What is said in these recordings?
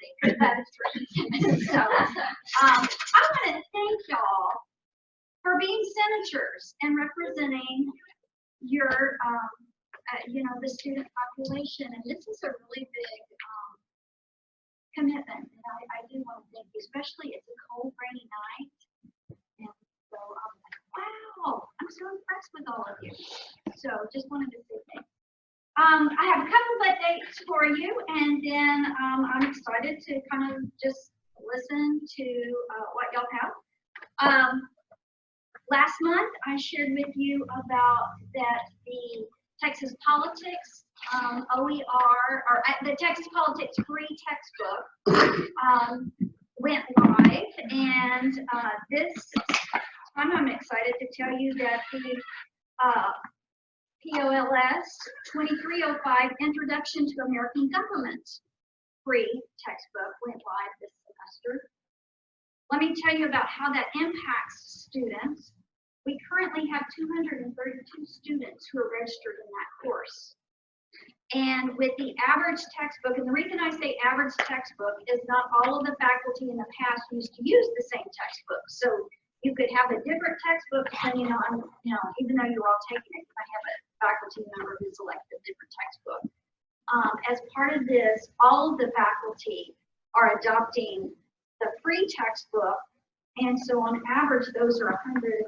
me. That is true. So I want to thank y'all for being senators and representing your, the student population. And this is a really big commitment. And I do want to thank you, especially it's a cold, rainy night. And so I'm like, wow, I'm so impressed with all of you. So just wanted to say thanks. I have a couple of updates for you, and then I'm excited to kind of just listen to what y'all have. Last month, I shared with you about that the Texas Politics OER, or the Texas Politics free textbook went live, and this time I'm excited to tell you that the POLS 2305 Introduction to American Government free textbook went live this semester. Let me tell you about how that impacts students. We currently have 232 students who are registered in that course. And with the average textbook, and the reason I say average textbook is not all of the faculty in the past used to use the same textbook. So you could have a different textbook depending on, even though you're all taking it, you might have a faculty member who selected a different textbook. As part of this, all of the faculty are adopting the free textbook, and so on average, those are $100.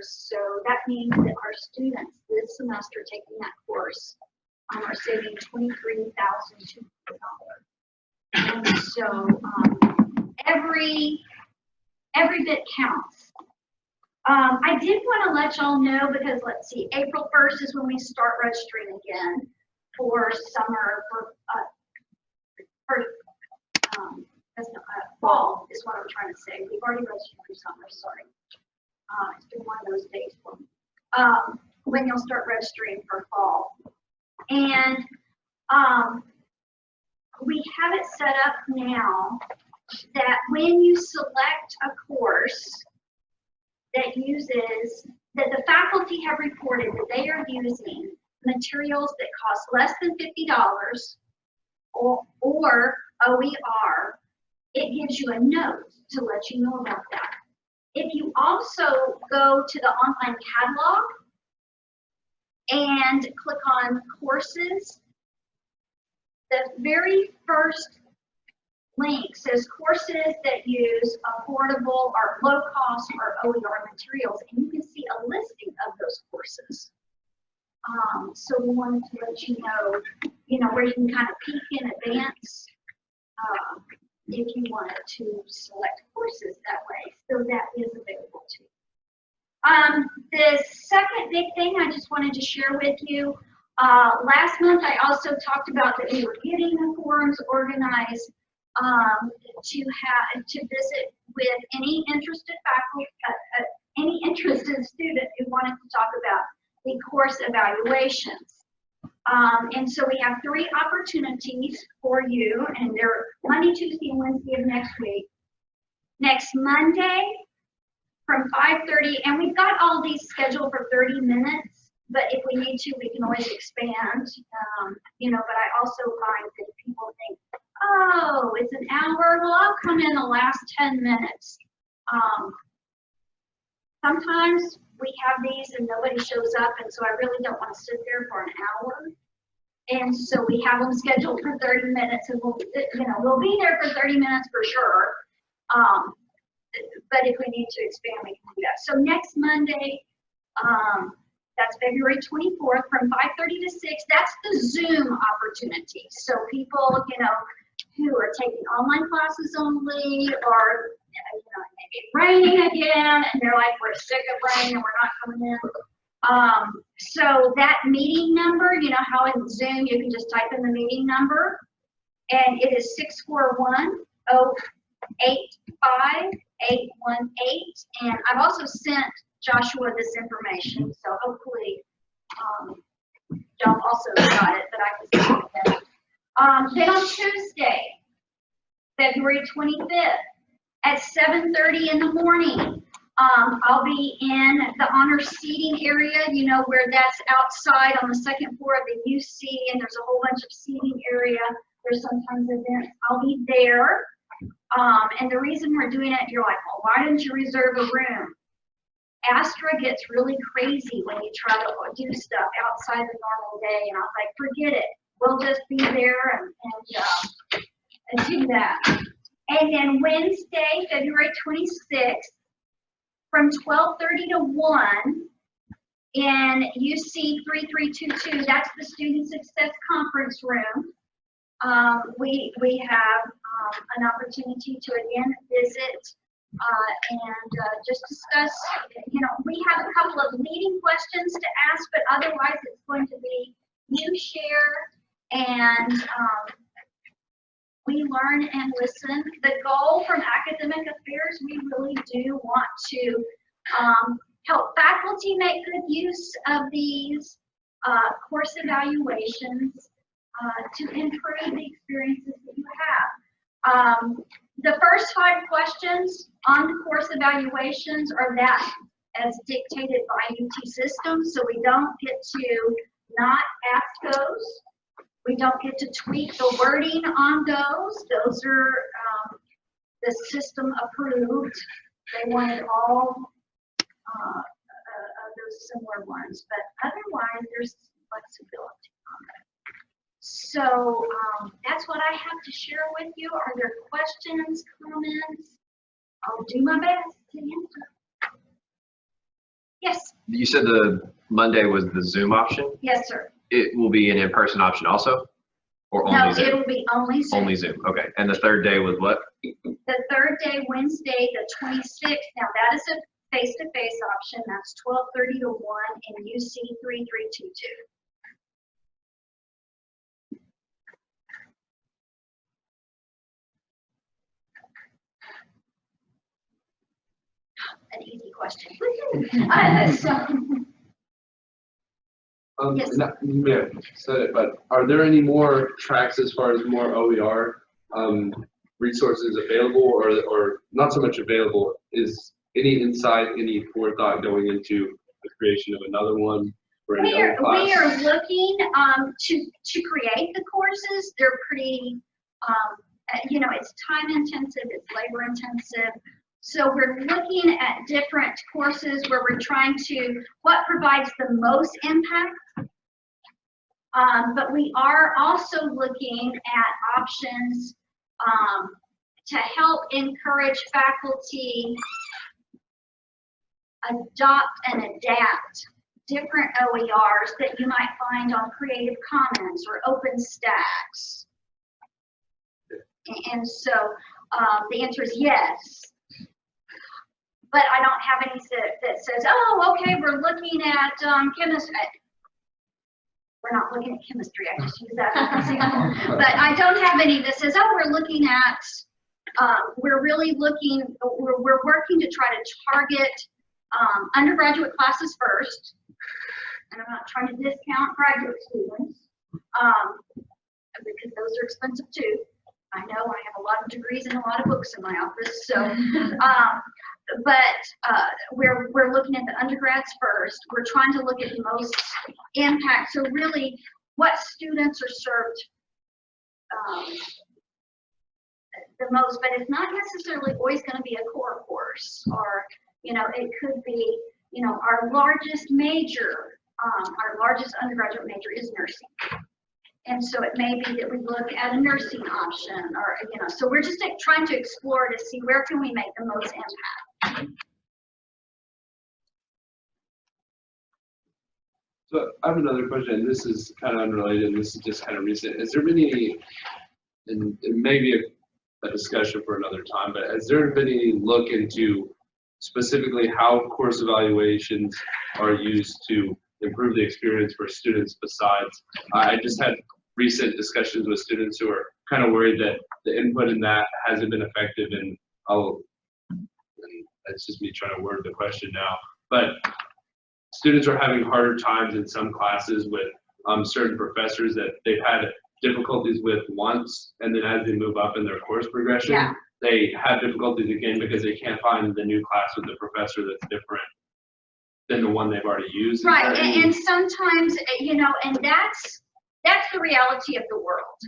So that means that our students this semester taking that course are saving $23,200. And so every bit counts. I did want to let y'all know, because let's see, April 1st is when we start registering again for summer, fall is what I'm trying to say. We've already registered for summer, sorry. It's been one of those days for me. When you'll start registering for fall. And we have it set up now that when you select a course that the faculty have reported that they are using materials that cost less than $50 or OER, it gives you a note to let you know about that. If you also go to the online catalog and click on courses, the very first link says courses that use affordable or low cost or OER materials, and you can see a listing of those courses. So we wanted to let you know, where you can kind of peek in advance if you wanted to select courses that way. So that is available to you. The second big thing I just wanted to share with you, last month I also talked about that we were getting the forums organized to visit with any interested faculty, any interested student who wanted to talk about the course evaluations. And so we have 3 opportunities for you, and they're Monday, Tuesday, and Wednesday of next week. Next Monday from 5:30, and we've got all these scheduled for 30 minutes, but if we need to, we can always expand, but I also find that people think, oh, it's an hour, well, I'll come in the last 10 minutes. Sometimes we have these and nobody shows up, and so I really don't want to sit there for an hour. And so we have them scheduled for 30 minutes, and we'll be there for 30 minutes for sure. But if we need to expand, we can do that. So next Monday, that's February 24th from 5:30 to 6. That's the Zoom opportunity. So people, who are taking online classes only, or maybe it's raining again, and they're like, we're sick of rain and we're not coming in. So that meeting number, how in Zoom you can just type in the meeting number, and it is 641-085818. And I've also sent Joshua this information, so hopefully John also got it, but I can send it again. Then on Tuesday, February 25th at 7:30 in the morning, I'll be in the honor seating area, where that's outside on the second floor of the UC, and there's a whole bunch of seating area. There's sometimes events, I'll be there. And the reason we're doing it, you're like, well, why didn't you reserve a room? Astra gets really crazy when you try to do stuff outside the normal day, and I was like, forget it. We'll just be there and do that. And then Wednesday, February 26th, from 12:30 to 1 in UC 3322, that's the Student Success Conference Room. We have an opportunity to again visit and just discuss, we have a couple of leading questions to ask, but otherwise it's going to be you share and we learn and listen. The goal from Academic Affairs, we really do want to help faculty make good use of these course evaluations to improve the experiences that you have. The first 5 questions on the course evaluations are that as dictated by UT systems, so we don't get to not ask those. We don't get to tweak the wording on those. Those are the system approved. They wanted all those similar ones, but otherwise there's flexibility on it. So that's what I have to share with you. Are there questions, comments? I'll do my best to answer. Yes? You said the Monday was the Zoom option? Yes, sir. It will be an in-person option also? Or only No, Zoom? it'll be only Zoom. Only Zoom, okay. And the third day was what? The third day, Wednesday, the 26th. Now that is a face-to-face option. That's 12:30 to 1 in UC 3322. An easy question. Yes. You may have said it, but are there any more tracks as far as more OER resources available, or not so much available? Is any insight, any forethought going into the creation of another one for any other class? We are looking to create the courses. They're pretty, it's time intensive, it's labor intensive. So we're looking at different courses where we're trying to, what provides the most impact. But we are also looking at options to help encourage faculty adopt and adapt different OERs that you might find on Creative Commons or OpenStax. And so the answer is yes. But I don't have any that says, oh, okay, we're looking at chemistry. We're not looking at chemistry, I just use that as an example. But I don't have any that says, oh, we're looking at, we're working to try to target undergraduate classes first. And I'm not trying to discount graduate students because those are expensive too. I know I have a lot of degrees and a lot of books in my office, so but we're looking at the undergrads first. We're trying to look at the most impact. So really, what students are served the most, but it's not necessarily always going to be a core course, or it could be our largest major, our largest undergraduate major is nursing. And so it may be that we look at a nursing option, or so we're just trying to explore to see where can we make the most impact. So I have another question. This is kind of unrelated, and this is just kind of recent. Has there been any, and maybe a discussion for another time, but has there been any look into specifically how course evaluations are used to improve the experience for students besides? I just had recent discussions with students who are kind of worried that the input in that hasn't been effective, and that's just me trying to word the question now, but students are having harder times in some classes with certain professors that they've had difficulties with once, and then as they move up in their course progression, they have difficulties again because they can't find the new class with the professor that's different than the one they've already used. Right, and sometimes, and that's the reality of the world.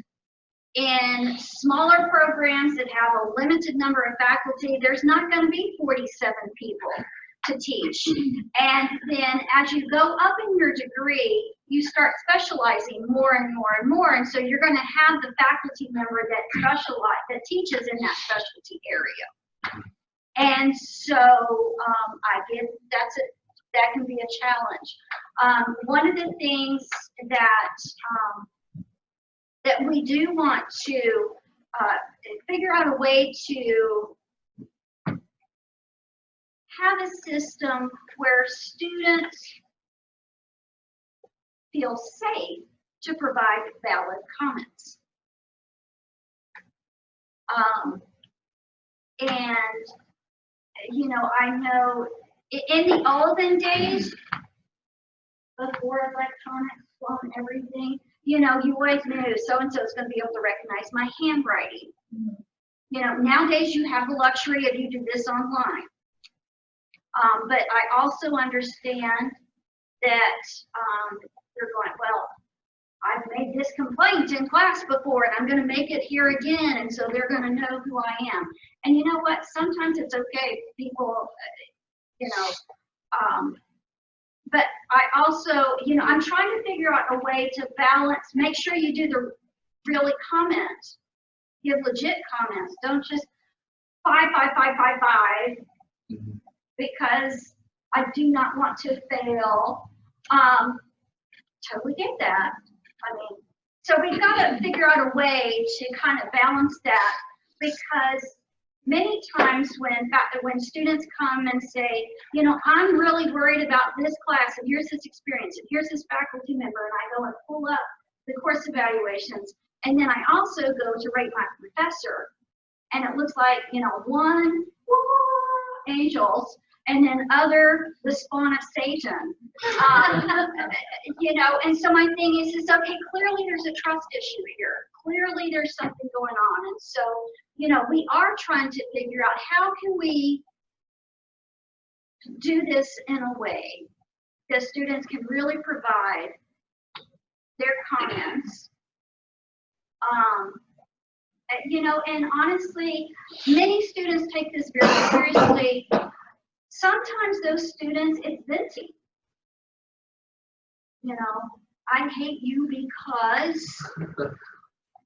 In smaller programs that have a limited number of faculty, there's not going to be 47 people to teach. And then as you go up in your degree, you start specializing more and more and more. And so you're going to have the faculty member that teaches in that specialty area. And so I get that can be a challenge. One of the things that we do want to figure out a way to have a system where students feel safe to provide valid comments. And, you know, I know in the olden days, before electronics and everything, you know, you always knew so-and-so is going to be able to recognize my handwriting. You know, nowadays you have the luxury of you do this online. But I also understand that you're going, well, I've made this complaint in class before and I'm going to make it here again, and so they're going to know who I am. And you know what? Sometimes it's okay, people, you know, but I also, you know, I'm trying to figure out a way to balance, make sure you do the really comments, give legit comments, don't just 5, 5, 5, 5, 5, because I do not want to fail. Totally get that. I mean, so we've got to figure out a way to kind of balance that, because many times when students come and say, you know, I'm really worried about this class, and here's this experience, and here's this faculty member, and I go and pull up the course evaluations, and then I also go to rate my professor, and it looks like, you know, one, angels, and then other, the spawn of Satan. You know, and so my thing is okay, clearly there's a trust issue here. Clearly there's something going on. And so, you know, we are trying to figure out how can we do this in a way that students can really provide their comments. You know, and honestly, many students take this very seriously. Sometimes those students, it's venting. You know, I hate you because,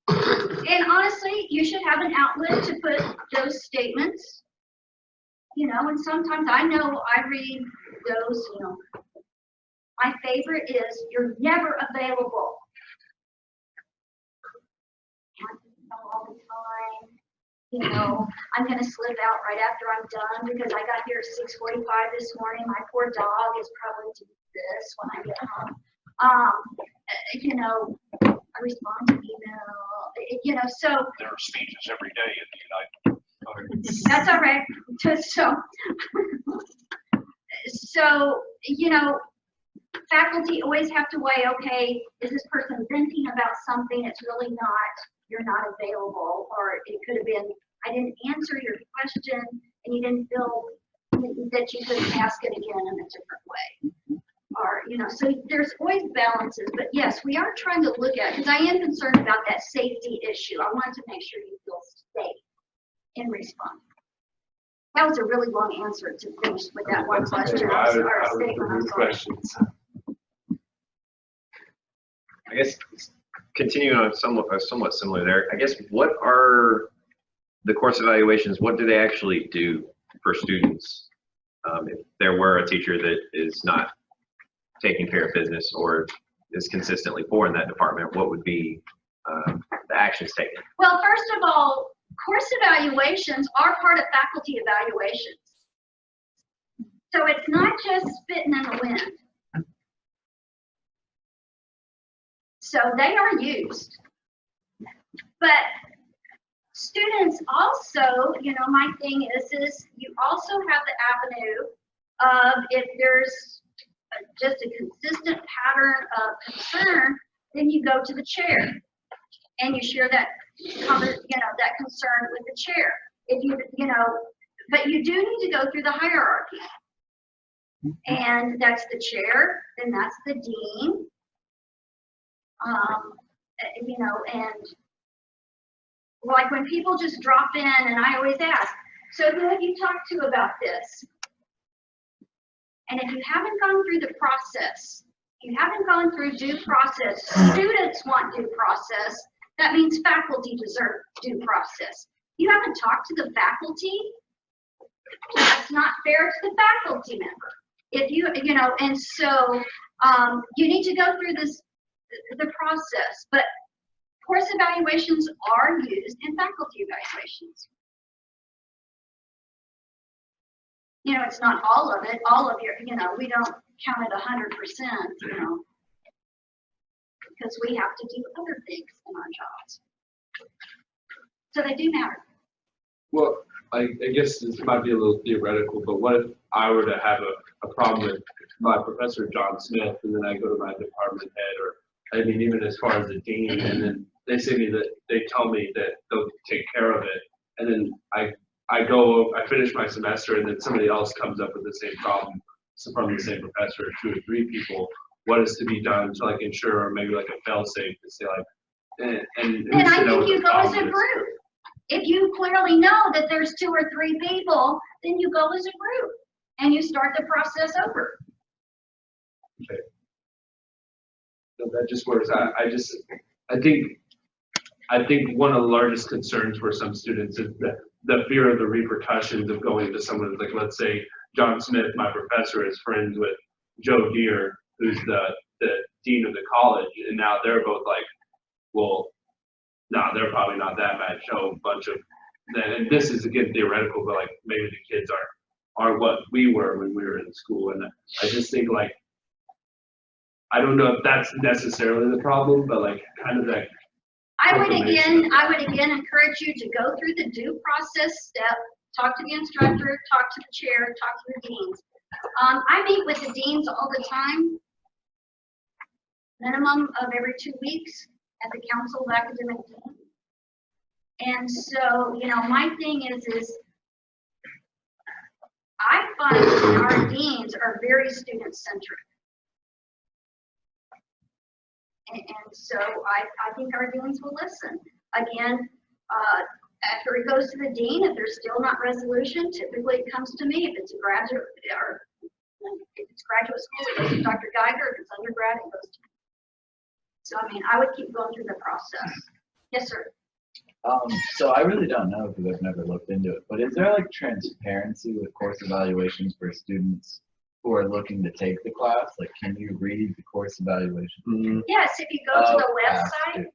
and honestly, you should have an outlet to put those statements, you know, and sometimes I know I read those, you know, my favorite is, you're never available. All the time. You know, I'm going to slip out right after I'm done because I got here at 6:45 this morning. My poor dog is probably doing this when I get home. You know, I respond to email, you know, so. There are speeches every day in the United. That's all right. So, you know, faculty always have to weigh, okay, is this person venting about something it's really not, you're not available, or it could have been, I didn't answer your question and you didn't feel that you could ask it again in a different way. Or, you know, so there's always balances, but yes, we are trying to look at, because I am concerned about that safety issue. I wanted to make sure you feel safe in responding. That was a really long answer to finish with that one question. I'm sorry, statement, I'm sorry. Questions. I guess continuing on somewhat similar there, I guess what are the course evaluations, what do they actually do for students? If there were a teacher that is not taking care of business or is consistently poor in that department, what would be the actions taken? Well, first of all, course evaluations are part of faculty evaluations. So it's not just spitting in the wind. So they are used. But students also, you know, my thing is you also have the avenue of, if there's just a consistent pattern of concern, then you go to the chair and you share that, you know, that concern with the chair. If you know, but you do need to go through the hierarchy. And that's the chair, then that's the dean. You know, and like when people just drop in, and I always ask, so who have you talked to about this? And if you haven't gone through the process, if you haven't gone through due process, students want due process, that means faculty deserve due process. You haven't talked to the faculty, that's not fair to the faculty member. If you know, and so you need to go through the process, but course evaluations are used in faculty evaluations. You know, it's not all of it, all of your, you know, we don't count it 100%, you know, because we have to do other things in our jobs. So they do matter. Well, I guess this might be a little theoretical, but what if I were to have a problem with my professor, John Smith, and then I go to my department head, or I mean, even as far as the dean, and then they say me that they tell me that they'll take care of it, and then I finish my semester, and then somebody else comes up with the same problem from the same professor, 2 or 3 people. What is to be done to like ensure, or maybe like a fail safe to say like, and Then who's I to know think what you the go as a problem is? group. If you clearly know that there's 2 or 3 people, then you go as a group and you start the process over. Okay. So that just works. I think one of the largest concerns for some students is the fear of the repercussions of going to someone like, let's say, John Smith, my professor, is friends with Joe Deere, who's the dean of the college, and now they're both like, well, no, they're probably not that bad. Show a bunch of, and this is again theoretical, but like maybe the kids are what we were when we were in school, and I just think like, I don't know if that's necessarily the problem, but like kind of that. I would again encourage you to go through the due process step, talk to the instructor, talk to the chair, talk to the deans. I meet with the deans all the time, minimum of every 2 weeks at the Council of Academic Deans. And so, you know, my thing is I find our deans are very student-centric. And so I think our deans will listen. Again, after it goes to the dean, if there's still not resolution, typically it comes to me. If it's a graduate, or if it's graduate school, it goes to Dr. Geiger. If it's undergrad, it goes to me. So, I mean, I would keep going through the process. Yes, sir. So I really don't know because I've never looked into it, but is there like transparency with course evaluations for students who are looking to take the class? Like, can you read the course evaluation? Yes, if you go to the website.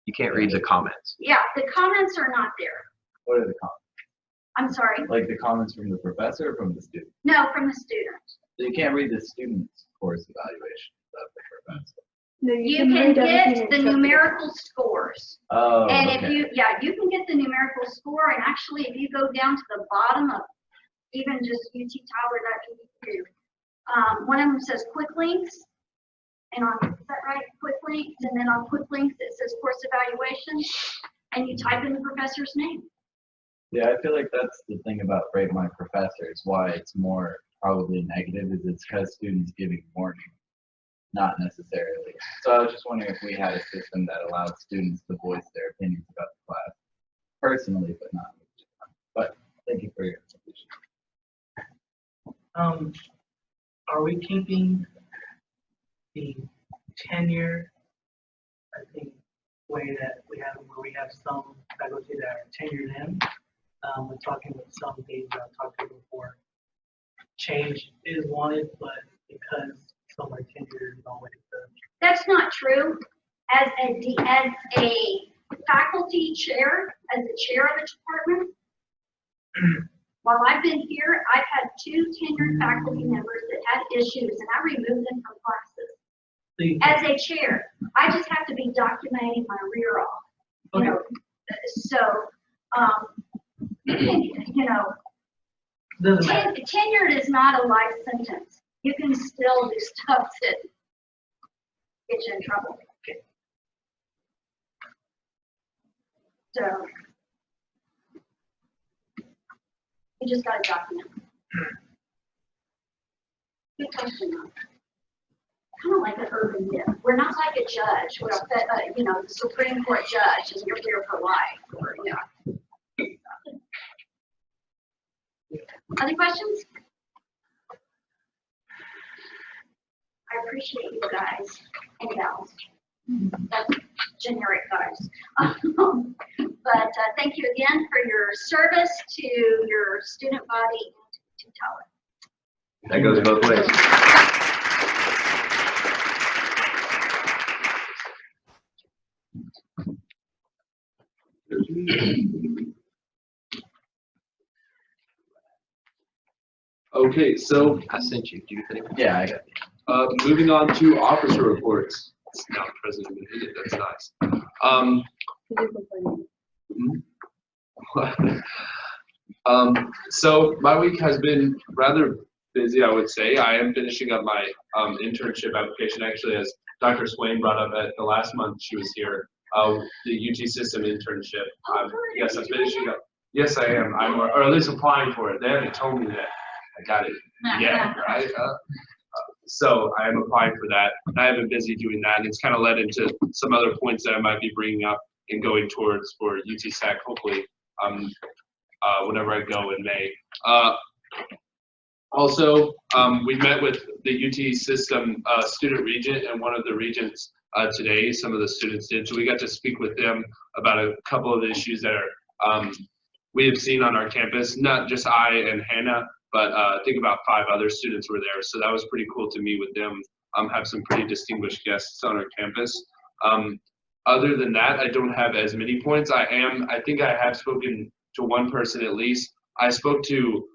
You can't read the comments. Yeah, the comments are not there. What are the comments? I'm sorry. Like the comments from the professor or from the student? No, from the student. So you can't read the student's course evaluation of the professor. No, You can read get everything the except numerical scores. Oh, And okay. if you can get the numerical score, and actually if you go down to the bottom of even just uttyler.edu, one of them says quick links, and on, is that right, quick links, and then on quick links it says course evaluation, and you type in the professor's name. Yeah, I feel like that's the thing about Rate My Professor, is why it's more probably negative, is it's because students giving warning, not necessarily. So I was just wondering if we had a system that allowed students to voice their opinions about the class personally, but not. But thank you for your information. Are we keeping the tenure, I think, way that we have, where we have some faculty that are tenured in? We're talking with some things that I've talked to before. Change is wanted, but because some are tenured, is always the. That's not true. As a faculty chair, as the chair of a department, while I've been here, I've had 2 tenured faculty members that had issues, and I removed them from classes. As a chair, I just have to be documenting my rear off. You know, so you know, Doesn't matter. tenured is not a life sentence. You can still do stuff that gets you in trouble. So you just got to document. Good question, though. kind of like an urban myth. We're not like a judge, we're you know, the Supreme Court judge, and you're here for life, or, you know. Other questions? I appreciate you guys and gals. That's generic guys. But thank you again for your service to your student body and to Tyler. That goes both ways. Okay, so I sent you. Do you think? Yeah, I got it. moving on to officer reports. It's now President Minute, that's nice. So my week has been rather busy, I would say. I am finishing up my internship application, actually, as Dr. Swain brought up at the last month she was here, the UT system internship. Yes, I'm finishing up. Yes, I am. Or at least applying for it. They haven't told me that I got it yet, right? So I am applying for that. I have been busy doing that, and it's kind of led into some other points that I might be bringing up and going towards for UTSAC, hopefully, whenever I go in May. Also, we met with the UT system student regent and one of the regents today. Some of the students did, so we got to speak with them about a couple of issues that are we have seen on our campus. Not just I and Hannah, but I think about 5 other students were there. So that was pretty cool to meet with them. Have some pretty distinguished guests on our campus. Other than that, I don't have as many points. I think I have spoken to one person at least. I spoke to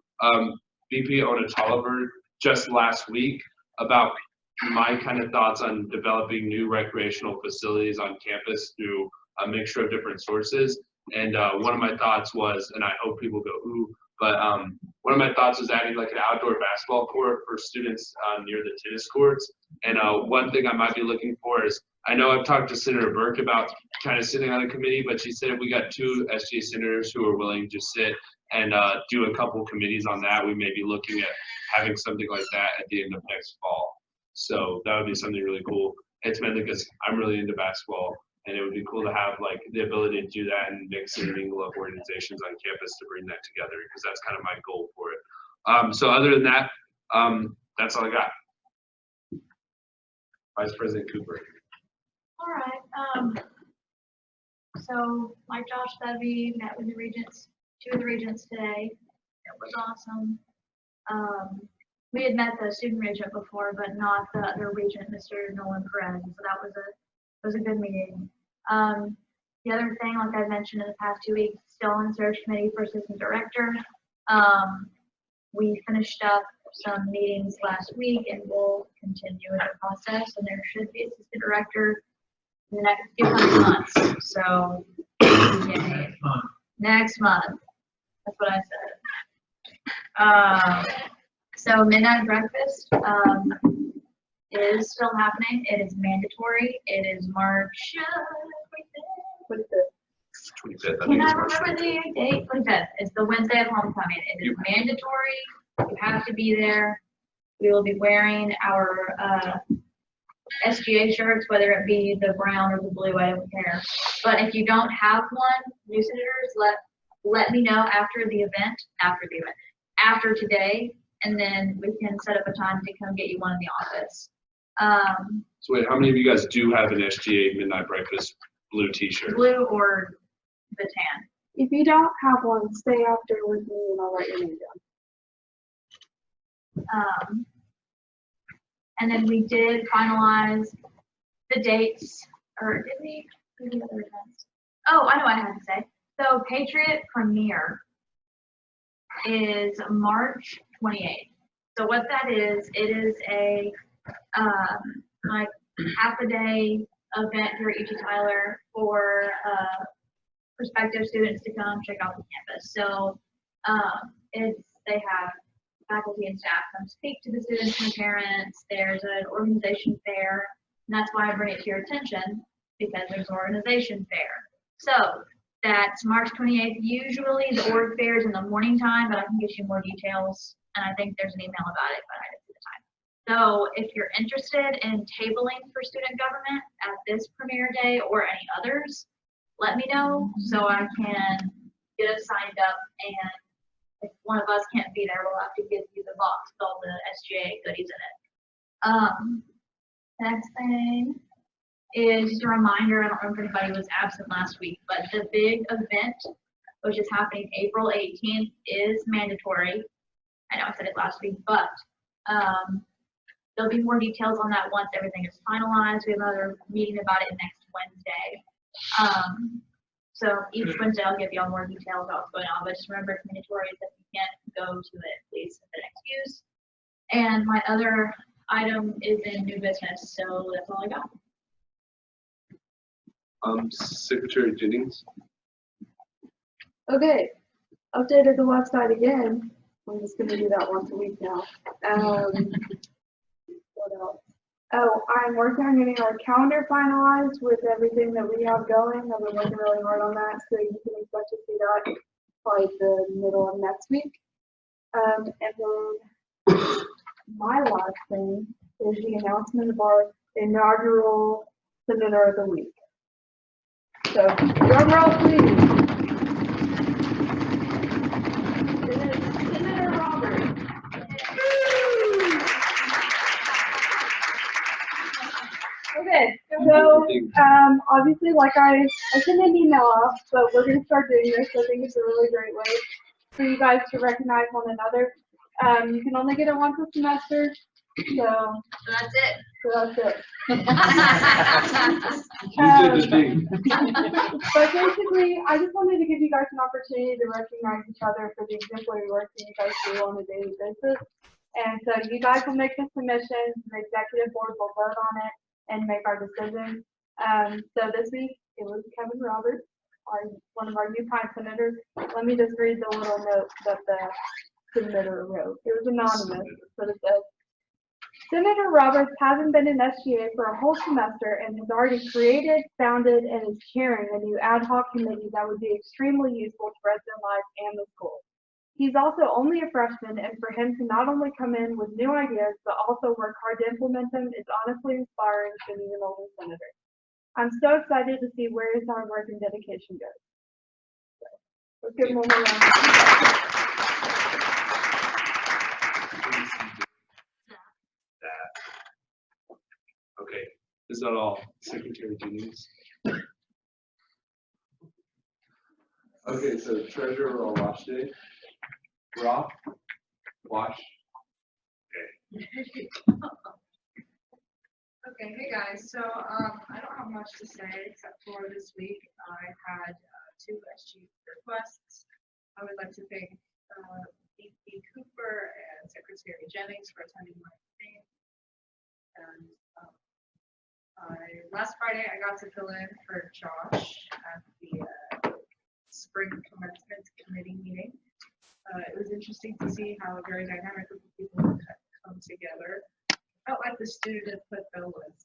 VP Ona Tolliver just last week about my kind of thoughts on developing new recreational facilities on campus through a mixture of different sources. And one of my thoughts was, and I hope people go, ooh, but one of my thoughts was adding like an outdoor basketball court for students near the tennis courts. And one thing I might be looking for is, I know I've talked to Senator Burke about kind of sitting on a committee, but she said if we got 2 SGA senators who are willing to sit and do a couple committees on that, we may be looking at having something like that at the end of next fall. So that would be something really cool. It's mainly because I'm really into basketball, and it would be cool to have like the ability to do that and mix and mingle of organizations on campus to bring that together, because that's kind of my goal for it. So other than that, that's all I got. Vice President Cooper. All right, so like Josh said, we met with the regents, 2 of the regents today. It was awesome. We had met the student regent before, but not the other regent, Mr. Nolan Perez, so that was a good meeting. The other thing, like I mentioned in the past 2 weeks, still on search committee for assistant director. We finished up some meetings last week, and we'll continue in the process, and there should be assistant director in the next few months. So, yay. Next month. That's what I said. So midnight breakfast is still happening. It is mandatory. It is March 25th. Can I remember the date? 25th. It's the Wednesday of homecoming. It is mandatory. You have to be there. We will be wearing our SGA shirts, whether it be the brown or the blue, I don't care. But if you don't have one, new senators, let me know after today, and then we can set up a time to come get you one in the office. So wait, how many of you guys do have an SGA midnight breakfast blue t-shirt? Blue or the tan. If you don't have one, stay after with me and I'll write your name down. And then we did finalize the dates, or did we? What are the other events? Oh, I know what I had to say. So Patriot Premiere is March 28th. So what that is, it is a like half a day event here at UT Tyler for prospective students to come check out the campus. So they have faculty and staff come speak to the students and parents. There's an organization fair, and that's why I bring it to your attention, because there's an organization fair. So that's March 28th. Usually the org fair is in the morning time, but I can get you more details, and I think there's an email about it, but I didn't see the time. So if you're interested in tabling for student government at this premiere day or any others, let me know so I can get us signed up, and if one of us can't be there, we'll have to give you the box with all the SGA goodies in it. Next thing is just a reminder, I don't remember if anybody was absent last week, but the big event, which is happening April 18th, is mandatory. I know I said it last week, but there'll be more details on that once everything is finalized. We have another meeting about it next Wednesday. So each Wednesday I'll give y'all more details about what's going on, but just remember it's mandatory. If you can't go to it, please send an excuse. And my other item is in new business, so that's all I got. Secretary Jennings. Okay, updated the website again. I'm just gonna do that once a week now. What else? Oh, I'm working on getting our calendar finalized with everything that we have going. I've been working really hard on that, so you can expect to see that probably the middle of next week. And then my last thing is the announcement of our inaugural Senator of the Week. So, drum roll please. Senator Roberts. Okay, so obviously, like I sent an email out, but we're going to start doing this. I think it's a really great way for you guys to recognize one another. You can only get it once a semester, so that's it. that's it. You did the thing. But basically, I just wanted to give you guys an opportunity to recognize each other for the exemplary work that you guys do on a daily basis. And so you guys will make the submissions, the executive board will vote on it and make our decision. So this week, it was Kevin Roberts, one of our UPine senators. Let me just read the little note that the submitter wrote. It was anonymous, but it says, Senator Roberts hasn't been in SGA for a whole semester and has already created, founded, and is chairing a new ad hoc committee that would be extremely useful to resident life and the school. He's also only a freshman, and for him to not only come in with new ideas, but also work hard to implement them is honestly inspiring to an even older senator. I'm so excited to see where his hard work and dedication goes. So, let's give him one more round. Okay, is that all, Secretary Jennings? Okay, so treasurer or wash day? Rob? Wash? Okay, hey guys, so I don't have much to say except for this week I had 2 SG requests. I would like to thank VP Cooper and Secretary Jennings for attending my meeting. And last Friday I got to fill in for Josh at the spring commencement committee meeting. It was interesting to see how a very dynamic group of people had come together. Felt like the student input though was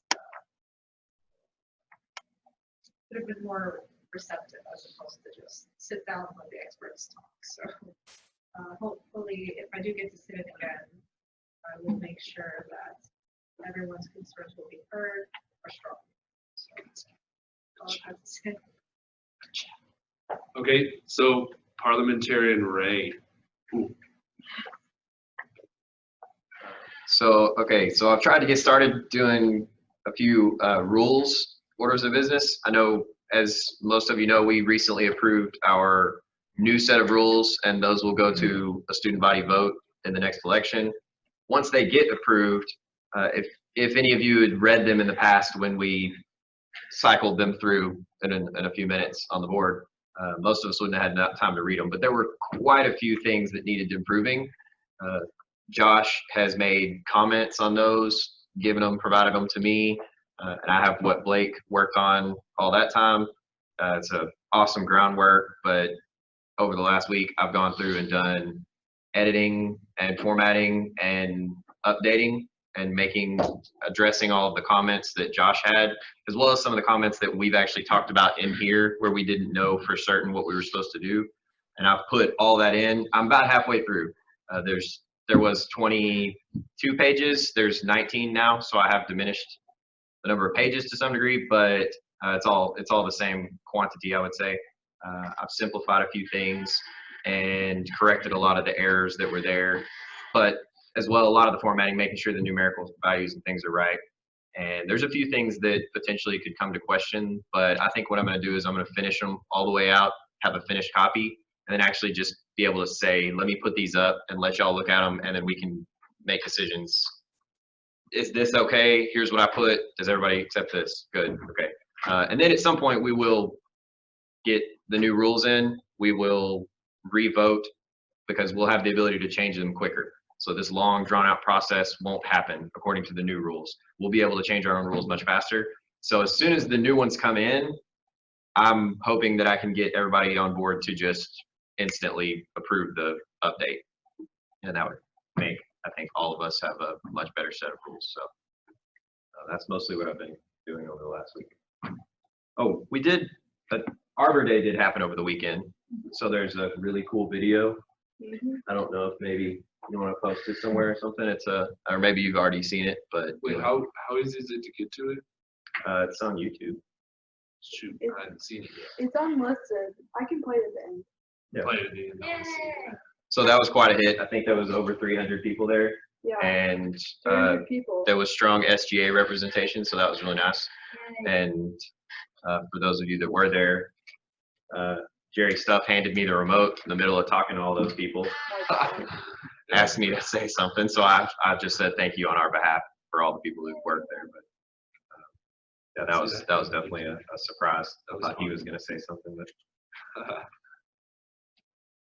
could have been more receptive as opposed to just sit down and let the experts talk. So hopefully, if I do get to sit in again, I will make sure that everyone's concerns will be heard or strong. So that's all I have to say. Okay, so Parliamentarian Ray. Ooh. So, okay, so I've tried to get started doing a few rules, orders of business. I know, as most of you know, we recently approved our new set of rules, and those will go to a student body vote in the next election. Once they get approved, if any of you had read them in the past when we cycled them through in a few minutes on the board, most of us wouldn't have had enough time to read them, but there were quite a few things that needed improving. Josh has made comments on those, given them, provided them to me, and I have what Blake worked on all that time. It's a awesome groundwork, but over the last week, I've gone through and done editing and formatting and updating and addressing all of the comments that Josh had, as well as some of the comments that we've actually talked about in here where we didn't know for certain what we were supposed to do. And I've put all that in. I'm about halfway through. There's there was 22 pages. There's 19 now, so I have diminished the number of pages to some degree, but it's all the same quantity, I would say. I've simplified a few things and corrected a lot of the errors that were there, but as well, a lot of the formatting, making sure the numerical values and things are right. And there's a few things that potentially could come to question, but I think what I'm going to do is I'm going to finish them all the way out, have a finished copy, and then actually just be able to say, let me put these up and let y'all look at them, and then we can make decisions. Is this okay? Here's what I put. Does everybody accept this? Good. Okay. And then at some point, we will get the new rules in. We will re-vote because we'll have the ability to change them quicker. So this long, drawn-out process won't happen according to the new rules. We'll be able to change our own rules much faster. So as soon as the new ones come in, I'm hoping that I can get everybody on board to just instantly approve the update. And that would make, I think, all of us have a much better set of rules. So that's mostly what I've been doing over the last week. Oh, we did, Arbor Day did happen over the weekend. So there's a really cool video. I don't know if maybe you want to post it somewhere or something. It's or maybe you've already seen it, but Wait, how easy is it to get to it? it's on YouTube. Shoot, I haven't seen it yet. It's unlisted. I can play it at the end. Yeah. Play it in the house. So that was quite a hit. I think there was over 300 people there, Yeah. and 300 people. there was strong SGA representation, so that was really nice. And for those of you that were there, Jerry Stuff handed me the remote in the middle of talking to all those people, asked me to say something, so I just said thank you on our behalf for all the people who worked there. But yeah, that was definitely a surprise. I thought he was going to say something, but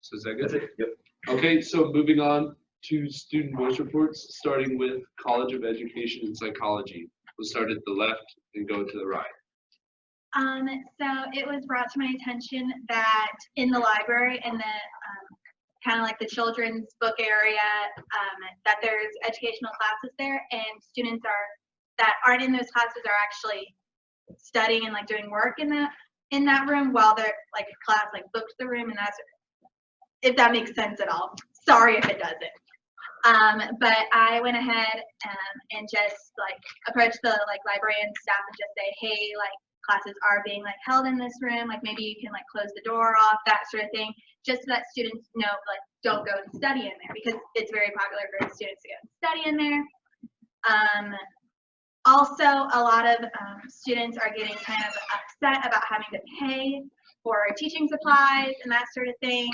So is that good? that's it. Yep. Okay, so moving on to student voice reports, starting with College of Education and Psychology. We'll start at the left and go to the right. So it was brought to my attention that in the library, in the kind of like the children's book area, that there's educational classes there, and students that aren't in those classes are actually studying and like doing work in that room while they're like class like booked the room, and that's, if that makes sense at all. Sorry if it doesn't. But I went ahead and just like approached the like librarian staff and just say, hey, like classes are being like held in this room, like maybe you can like close the door off, that sort of thing, just so that students know, like, don't go and study in there, because it's very popular for students to go and study in there. Also, a lot of students are getting kind of upset about having to pay for teaching supplies and that sort of thing.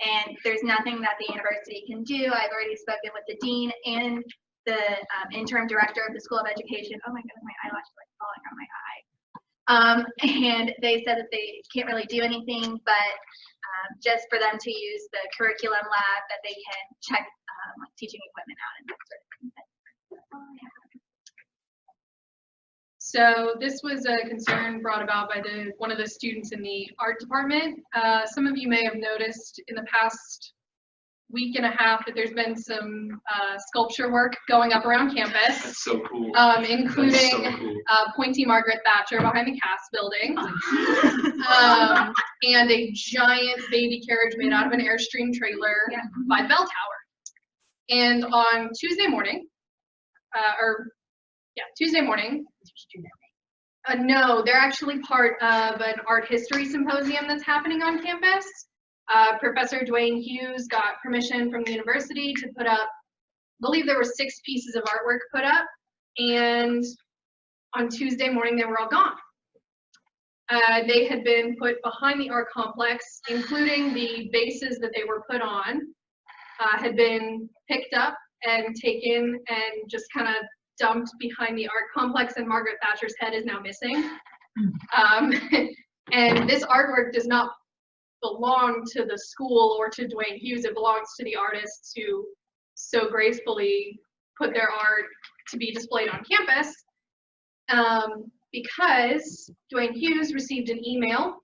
And there's nothing that the university can do. I've already spoken with the dean and the interim director of the School of Education. Oh my goodness, my eyelash is like falling on my eye. And they said that they can't really do anything, but just for them to use the curriculum lab, that they can check like teaching equipment out and that sort of thing. That's all I have. So this was a concern brought about by one of the students in the art department. Some of you may have noticed in the past week and a half that there's been some sculpture work going up around campus. That's so cool. Including That's so cool. Pointy Margaret Thatcher behind the Cass building, and a giant baby carriage made out of an Airstream trailer by the bell tower. And on Tuesday morning, Tuesday morning. No, they're actually part of an art history symposium that's happening on campus. Professor Dwayne Hughes got permission from the university to put up, I believe there were 6 pieces of artwork put up, and on Tuesday morning they were all gone. They had been put behind the art complex, including the bases that they were put on, had been picked up and taken and just kind of dumped behind the art complex, and Margaret Thatcher's head is now missing. And this artwork does not belong to the school or to Dwayne Hughes. It belongs to the artists who so gracefully put their art to be displayed on campus, because Dwayne Hughes received an email,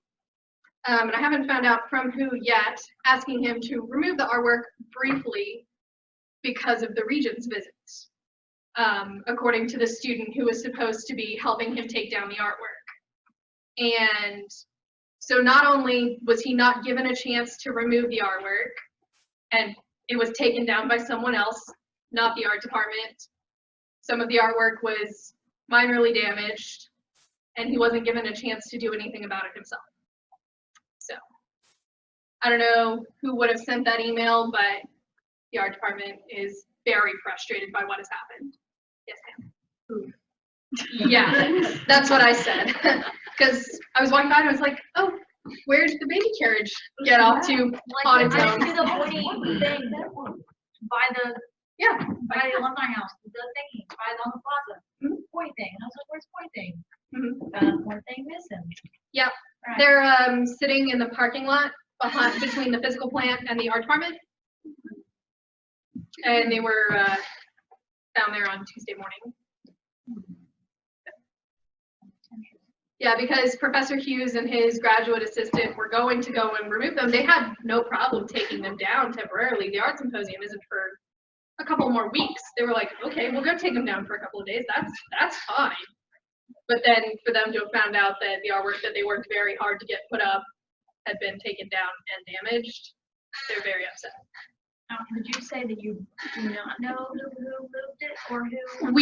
and I haven't found out from who yet, asking him to remove the artwork briefly because of the Regents' visits. According to the student who was supposed to be helping him take down the artwork. And so not only was he not given a chance to remove the artwork, and it was taken down by someone else, not the art department. Some of the artwork was minorly damaged, and he wasn't given a chance to do anything about it himself. So, I don't know who would have sent that email, but the art department is very frustrated by what has happened. Yes, ma'am. Yeah, that's what I said. Because I was walking by and I was like, oh, where did the baby carriage get off to on its I own? did the pointy thing by the, Yeah, by the alumni house, the thingy, by on the plaza, point thing, and I was like, where's point thing? Mhm. Found one thing missing. Yep. Right. They're sitting in the parking lot behind between the physical plant and the art department. And they were down there on Tuesday morning. Yeah, because Professor Hughes and his graduate assistant were going to go and remove them. They had no problem taking them down temporarily. The art symposium isn't for a couple more weeks. They were like, okay, we'll go take them down for a couple of days. That's fine. But then for them to have found out that the artwork that they worked very hard to get put up had been taken down and damaged, they're very upset. Now, did you say that you do not know who moved it or who?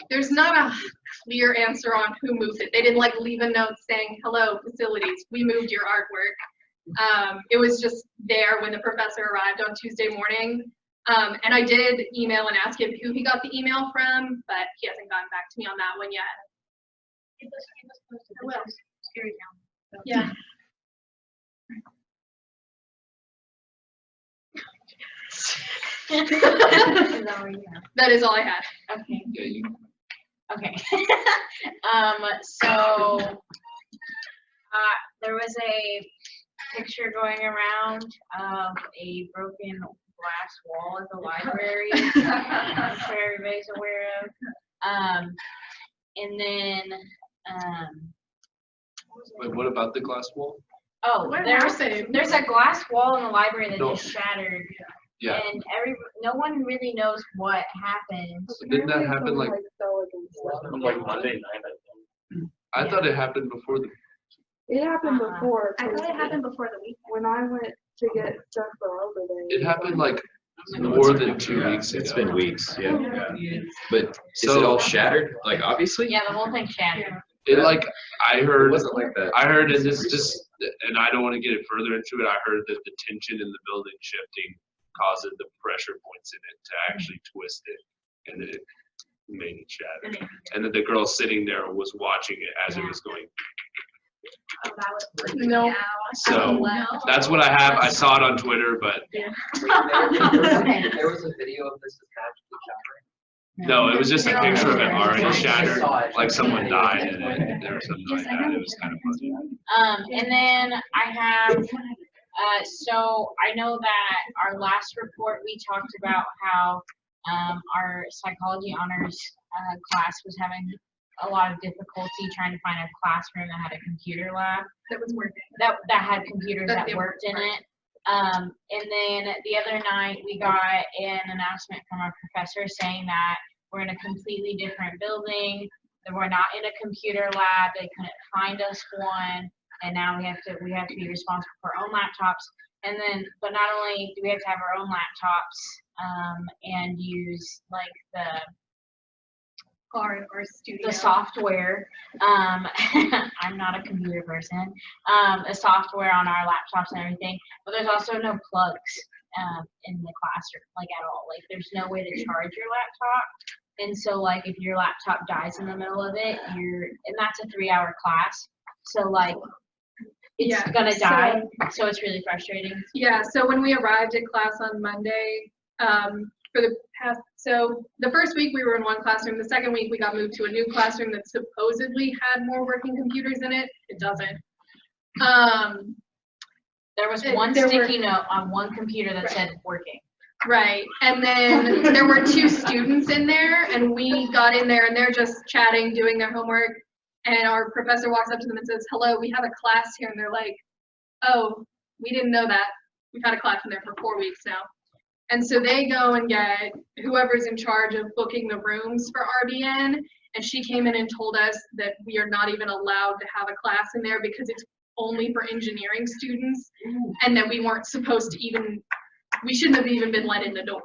There's not a clear answer on who moved it. They didn't like leave a note saying, hello, facilities, we moved your artwork. It was just there when the professor arrived on Tuesday morning. And I did email and ask him who he got the email from, but he hasn't gotten back to me on that one yet. It was posted. I will. Scary town. Yeah. That is all I had. Okay, Yeah, you, okay. So, there was a picture going around of a broken glass wall at the library. I'm sure everybody's aware of. And then, wait, what about the glass wall? oh, What there's happened? a glass wall in the library that No. just shattered, Yeah, and no one really knows what happened. didn't that happen like, Like Monday night, I think. I thought it happened before the, It happened Uh-uh. before. I thought it happened before the weekend. When I went to get stuff for Arbor Day. it happened like more than 2 weeks ago. It's been weeks, yeah. Yeah. But is So- it all shattered? Like, obviously? Yeah, the whole thing shattered. It like, I It heard, wasn't like that. I heard, and this just, and I don't want to get it further into it, I heard that the tension in the building shifting caused the pressure points in it to actually twist it, and then it made it shatter. And then the girl sitting there was watching it as it was going. Oh, that was. No. So that's what I have. I saw it on Twitter, but There was a video of this magically shattering. no, it was just a picture of it already I shattered, saw it. like someone died in it or something like that. It was kind of funny. And then I have, so I know that our last report, we talked about how our psychology honors class was having a lot of difficulty trying to find a classroom that had a computer lab, That was working. that had computers That's that the worked in important it. And then the other night, we got an announcement from our professor saying that we're in a completely different building, that we're not in a computer lab, they couldn't find us one, and now we have to be responsible for our own laptops. And then, but not only do we have to have our own laptops, and use like the Our studio. the software, I'm not a computer person, the software on our laptops and everything, but there's also no plugs in the classroom, like at all. Like there's no way to charge your laptop. And so like if your laptop dies in the middle of it, and that's a 3-hour class. So like it's Yeah, gonna die. So it's really frustrating. Yeah, so when we arrived at class on Monday, so the first week we were in one classroom, the second week we got moved to a new classroom that supposedly had more working computers in it. It doesn't. There was There one were- sticky note on one computer that said working. Right, and then there were 2 students in there, and we got in there and they're just chatting, doing their homework, and our professor walks up to them and says, hello, we have a class here, and they're like, oh, we didn't know that. We've had a class in there for 4 weeks now. And so they go and get whoever's in charge of booking the rooms for RBN, and she came in and told us that we are not even allowed to have a class in there because it's only for engineering students, and that we weren't supposed to even we shouldn't have even been let in the door.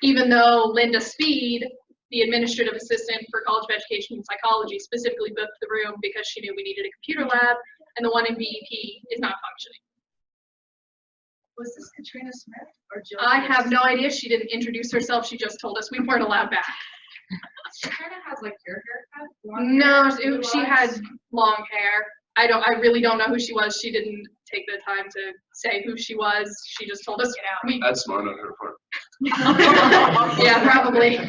Even though Linda Speed, the administrative assistant for College of Education and Psychology, specifically booked the room because she knew we needed a computer lab, and the one in BEP is not functioning. Was this Katrina Smith or Jill? I have no idea. She didn't introduce herself. She just told us we weren't allowed back. She kind of has like your haircut. No, she had long hair. I really don't know who she was. She didn't take the time to say who she was. She just told us. That's smart on her part. Yeah, probably.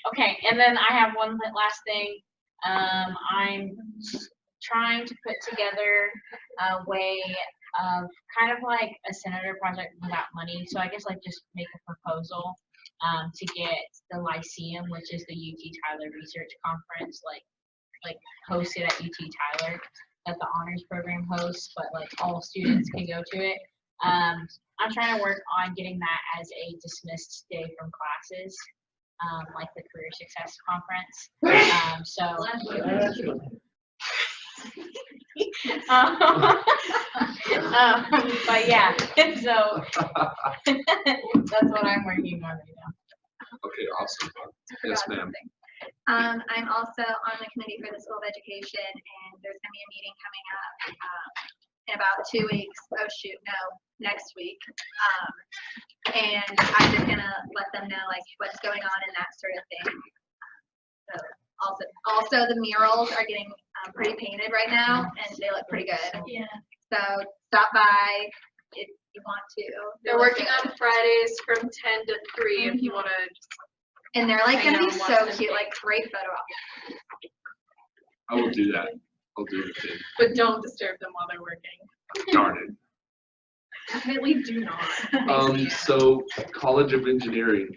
Okay, and then I have one last thing. I'm trying to put together a way of kind of like a senator project without money. So I guess like just make a proposal to get the Lyceum, which is the UT Tyler Research Conference, like hosted at UT Tyler, that the honors program hosts, but like all students can go to it. I'm trying to work on getting that as a dismissed day from classes, like the Career Success Conference. But yeah, so that's what I'm working on right now. Okay, awesome. Yes, ma'am. I'm also on the committee for the School of Education, and there's gonna be a meeting coming up in about 2 weeks. Oh shoot, no, next week. And I'm just gonna let them know like what's going on and that sort of thing. So also the murals are getting pretty painted right now, and they look pretty good. Yeah. So stop by if you want to. They're working on Fridays from 10 to 3 if you want to. And they're like gonna be Hang on, so watch cute, them. like great photo op. I will do that. I'll do the thing. But don't disturb them while they're working. Darn it. Definitely do not. So College of Engineering.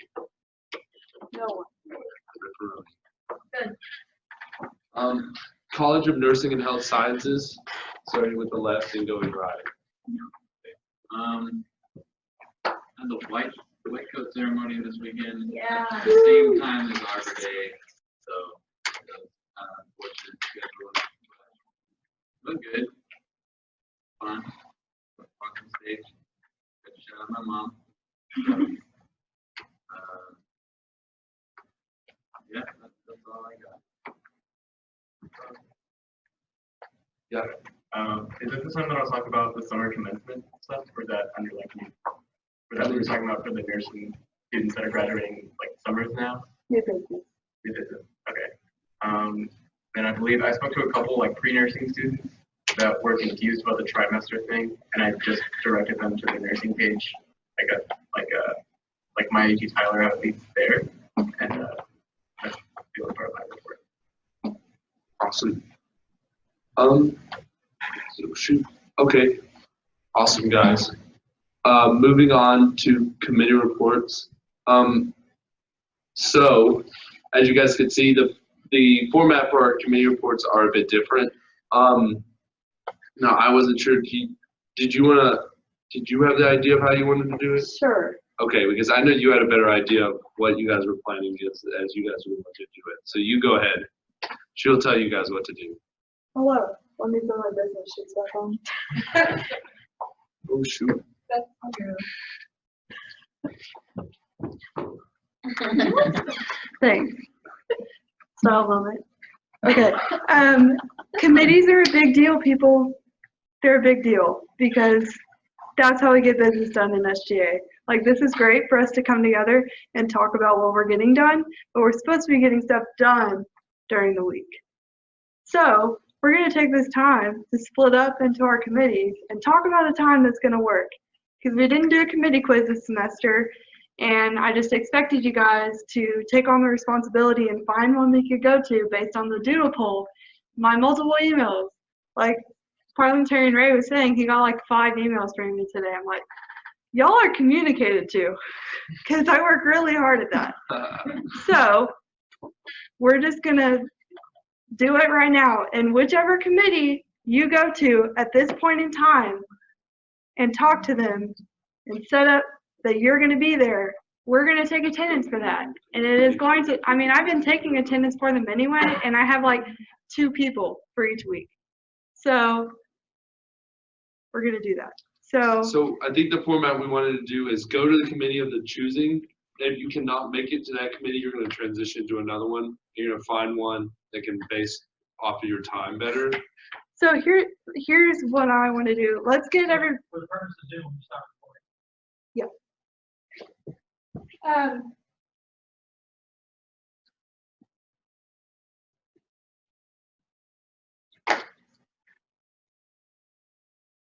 No. Good. College of Nursing and Health Sciences, starting with the left and going right. And the white coat ceremony this weekend. Yeah. At the same time as Arbor Day, so unfortunate schedule. Look good. Fun. Walk on stage. Good shout out my mom. Yeah, that's all I got. Yeah. Is this the time that I was talking about the summer commencement stuff, or is that under like, or that we were talking about for the nursing students that are graduating like summers now? New business. New business. Okay. And I believe I spoke to a couple like pre-nursing students that were confused about the trimester thing, and I just directed them to the nursing page, like my UT Tyler at least there, and that's the only part of my report. Awesome. So shoot. Okay. Awesome, guys. Moving on to committee reports. So as you guys can see, the format for our committee reports are a bit different. Now I wasn't sure. Did you have the idea of how you wanted to do it? Sure. Okay, because I know you had a better idea of what you guys were planning as you guys were going to do it. So you go ahead. She'll tell you guys what to do. Hello. Let me put my business sheets back on. Oh shoot. That's Thanks. Style moment. Okay. Committees are a big deal, people. They're a big deal because that's how we get business done in SGA. Like, this is great for us to come together and talk about what we're getting done, but we're supposed to be getting stuff done during the week. So we're going to take this time to split up into our committees and talk about a time that's going to work. Because we didn't do a committee quiz this semester, and I just expected you guys to take on the responsibility and find one we could go to based on the doodle poll, my multiple emails. Like Parliamentarian Ray was saying, he got like 5 emails from me today. I'm like, y'all are communicated to, because I work really hard at that. So we're just going to do it right now. And whichever committee you go to at this point in time and talk to them and set up that you're going to be there, we're going to take attendance for that. And it is going to, I mean, I've been taking attendance for them anyway, and I have like 2 people for each week. So we're going to do that. So I think the format we wanted to do is go to the committee of the choosing. If you cannot make it to that committee, you're gonna transition to another one. You're gonna find one that can base off of your time better. So here's what I want to do. Let's get every. For the purpose of Zoom, we stop recording. Um,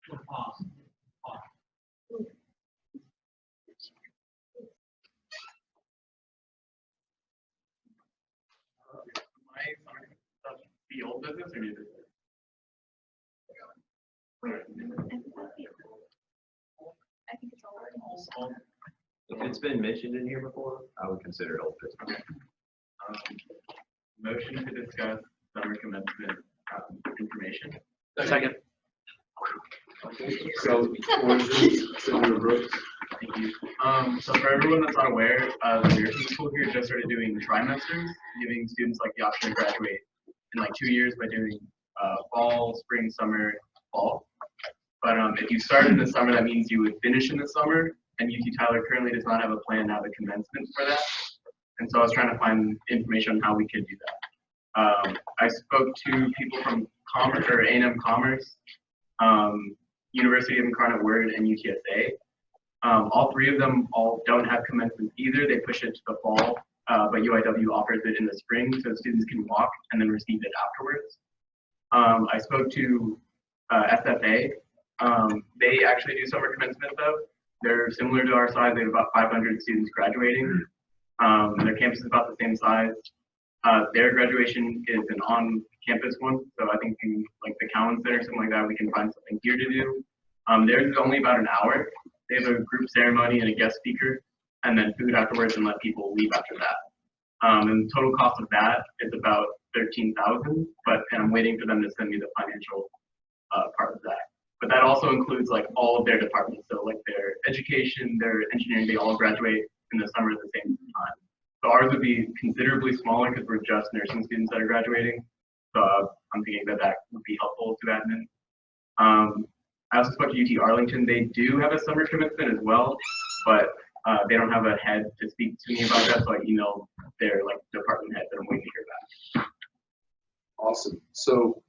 We'll pause. The old business or new business? I think it's all. If it's been mentioned in here before, I would consider it old business. Motion to discuss summer commencement information. Second. So, origins, Senator Brooks. Thank you. So for everyone that's not aware, the nursing school here just started doing trimesters, giving students like the option to graduate in like 2 years by doing fall, spring, summer, fall. But if you start in the summer, that means you would finish in the summer, and UT Tyler currently does not have a plan to have a commencement for that. And so I was trying to find information on how we could do that. I spoke to people from Commerce or A&M Commerce, University of Incarnate Word, and UTSA. All three of them don't have commencement either. They push it to the fall, but UIW offers it in the spring so students can walk and then receive it afterwards. I spoke to SFA. They actually do summer commencement though. They're similar to our size. They have about 500 students graduating. Their campus is about the same size. Their graduation is an on-campus one, so I think in like the Cowan Center or something like that, we can find something here to do. Theirs is only about an hour. They have a group ceremony and a guest speaker, and then food afterwards, and let people leave after that. And the total cost of that is about $13,000, but I'm waiting for them to send me the financial part of that. But that also includes like all of their departments, so like their education, their engineering, they all graduate in the summer at the same time. So ours would be considerably smaller because we're just nursing students that are graduating. So I'm thinking that that would be helpful to admin. I also spoke to UT Arlington. They do have a summer commencement as well, but they don't have a head to speak to me about that. So I emailed their like department head that I'm waiting to hear back. Awesome. So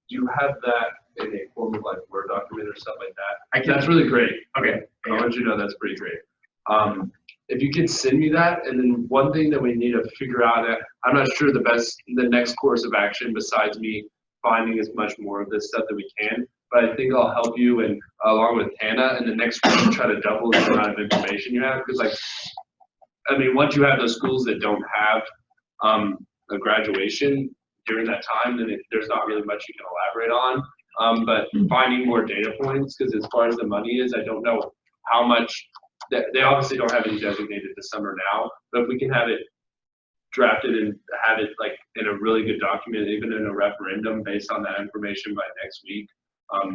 do you have that in a form of like Word document or stuff like that? That's really great. Okay. I'll let you know that's pretty great. If you could send me that, and then one thing that we need to figure out, I'm not sure the next course of action besides me finding as much more of this stuff that we can, but I think I'll help you and along with Hannah in the next week try to double the amount of information you have, because like, I mean, once you have those schools that don't have a graduation during that time, then there's not really much you can elaborate on. But finding more data points, because as far as the money is, I don't know how much. They obviously don't have any designated this summer now, but if we can have it drafted and have it like in a really good document, even in a referendum based on that information by next week,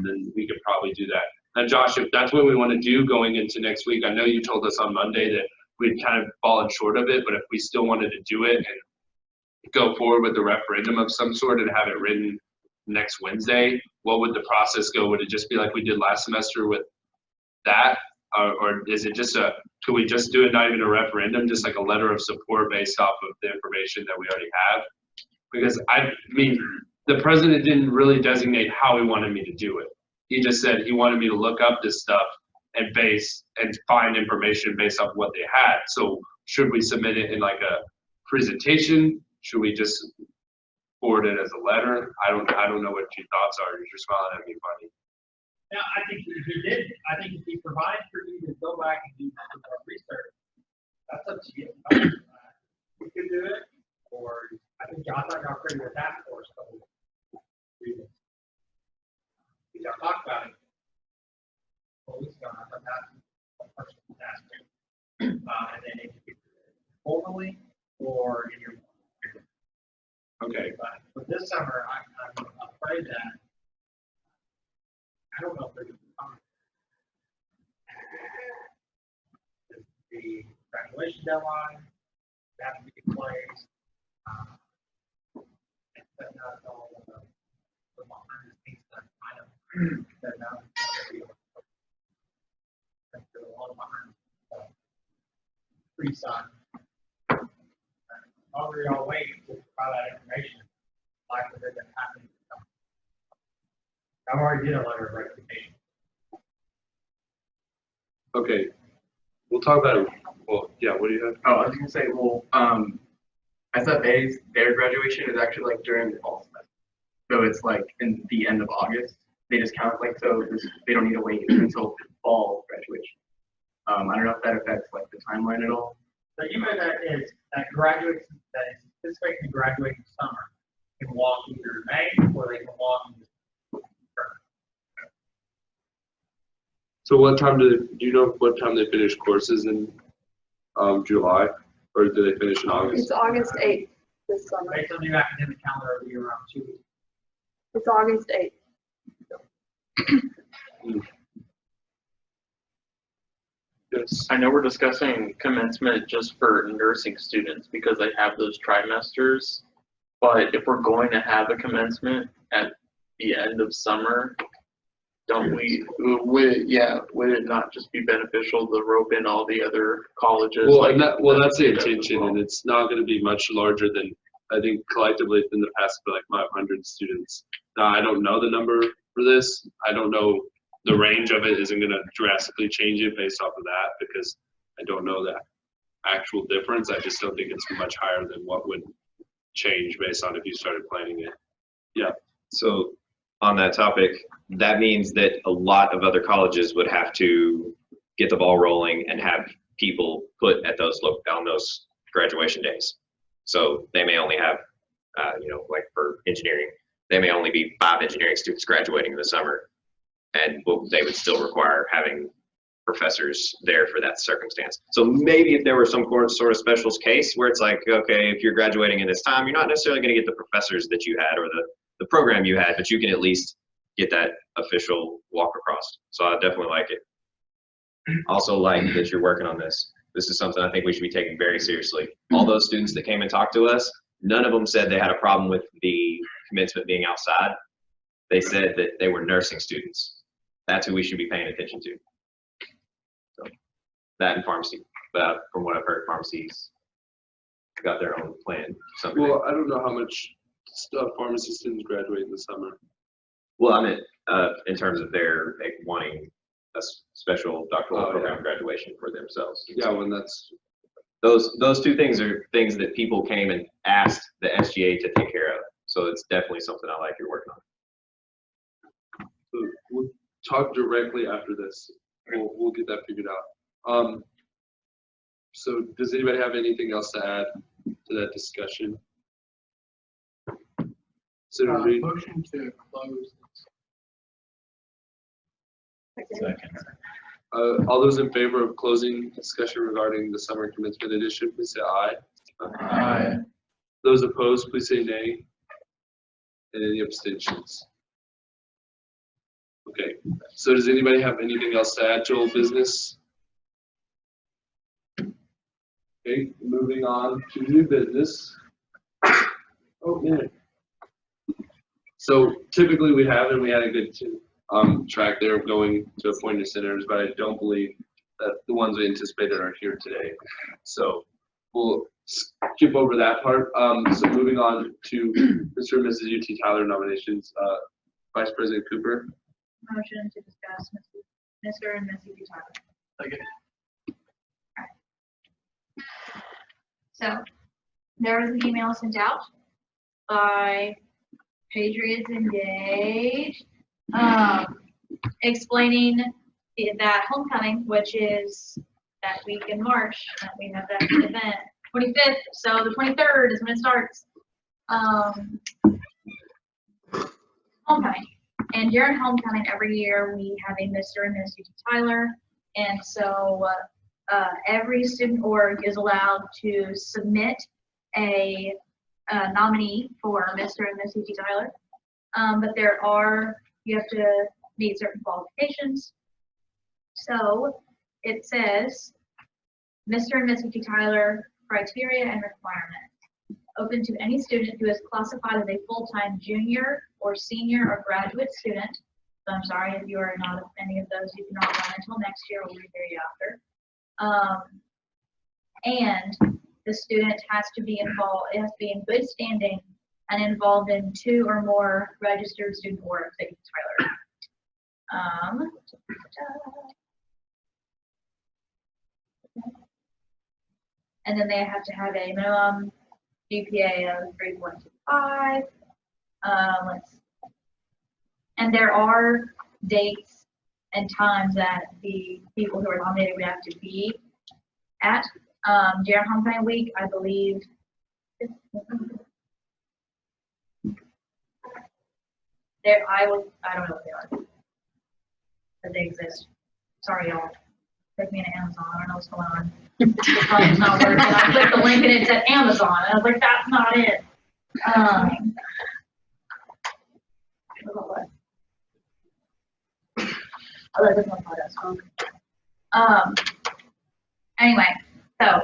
then we could probably do that. Now, Josh, if that's what we want to do going into next week, I know you told us on Monday that we'd kind of fallen short of it, but if we still wanted to do it and go forward with the referendum of some sort and have it written next Wednesday, what would the process go? Would it just be like we did last semester with that? Or is it just could we just do it, not even a referendum, just like a letter of support based off of the information that we already have? Because I mean, the president didn't really designate how he wanted me to do it. He just said he wanted me to look up this stuff and find information based off what they had. So should we submit it in like a presentation? Should we just forward it as a letter? I don't know what your thoughts are. You're smiling at me funny. Yeah, I think if you did, I think if he provides for you to go back and do some more research, that's up to you. We could do it, or I think Josh got pretty with that for us. So we talked about it. Well, we got that one person asked me, and then it could be formally or in your. Okay. But for this summer, I'm afraid that. I don't know if they're going to come. The graduation deadline has to be in place. That's not all the behind the scenes stuff. I know that now. increase on. Longer y'all wait to provide that information, likelihood that happening. I've already did a letter of recommendation. Okay, we'll talk about it. Well, yeah, what do you have? Oh, I was gonna say, well, their graduation is actually like during the fall semester. So it's like in the end of August. They just count like, so they don't need to wait until fall graduation. I don't know if that affects like the timeline at all. So even that graduates, that is anticipating to graduate in summer, can walk either in May or they can walk in So what time do you know what time they finish courses in July, or do they finish in August? It's August 8th this summer. based on the new academic calendar, it'll be around 2 weeks. It's August 8th. Yes. I know we're discussing commencement just for nursing students because they have those trimesters. But if we're going to have a commencement at the end of summer, would it not just be beneficial to rope in all the other colleges? Well, that's the intention, and it's not going to be much larger than, I think collectively in the past for like 500 students. Now, I don't know the number for this. I don't know the range of it isn't going to drastically change it based off of that because I don't know that actual difference. I just don't think it's much higher than what would change based on if you started planning it. Yeah. So on that topic, that means that a lot of other colleges would have to get the ball rolling and have people put at those on those graduation days. So they may only have, like for engineering, they may only be 5 engineering students graduating in the summer, and they would still require having professors there for that circumstance. So maybe if there were some sort of special case where it's like, okay, if you're graduating in this time, you're not necessarily going to get the professors that you had or the program you had, but you can at least get that official walk across. So I definitely like it. Also like that you're working on this. This is something I think we should be taking very seriously. All those students that came and talked to us, none of them said they had a problem with the commencement being outside. They said that they were nursing students. That's who we should be paying attention to. So, that and pharmacy. But from what I've heard, pharmacies got their own plan. Well, I don't know how much pharmacy students graduate in the summer. Well, I meant in terms of their wanting a special doctoral program graduation for themselves. Yeah, when that's those two things are things that people came and asked the SGA to take care of. So it's definitely something I like you're working on. So we'll talk directly after this. We'll get that figured out. So does anybody have anything else to add to that discussion? Motion to close. Second. All those in favor of closing discussion regarding the summer commencement edition, please say aye. Aye. Those opposed, please say nay. And any abstentions? Okay, so does anybody have anything else to add to old business? Okay, moving on to new business. Oh, man. So typically we had a good track there going to appointed senators, but I don't believe that the ones we anticipated are here today. So we'll skip over that part. So moving on to Mr. and Mrs. UT Tyler nominations. Vice President Cooper. Motion to discuss Mr. and Mrs. Tyler. Okay. So there was an email sent out by Patriots Engage, explaining that homecoming, which is that week in March, that we have that event, 25th, so the 23rd is when it starts. Homecoming. And during homecoming every year, we have a Mr. and Miss UT Tyler. And so every student org is allowed to submit a nominee for Mr. and Miss UT Tyler. But you have to meet certain qualifications. So it says, Mr. and Miss UT Tyler criteria and requirements. Open to any student who is classified as a full-time junior or senior or graduate student. So I'm sorry if you are not any of those, you cannot run until next year, we'll be here after. And the student has to be involved, it has to be in good standing and involved in 2 or more registered student boards at Tyler. And then they have to have a minimum GPA of 3.25. And there are dates and times that the people who are nominated would have to be at. During homecoming week, I believe. I don't know what they are. But they exist. Sorry, y'all. Click me into Amazon. I don't know what's going on. The phone's not working. I clicked the link and it said Amazon. And I was like, that's not it. Anyway, so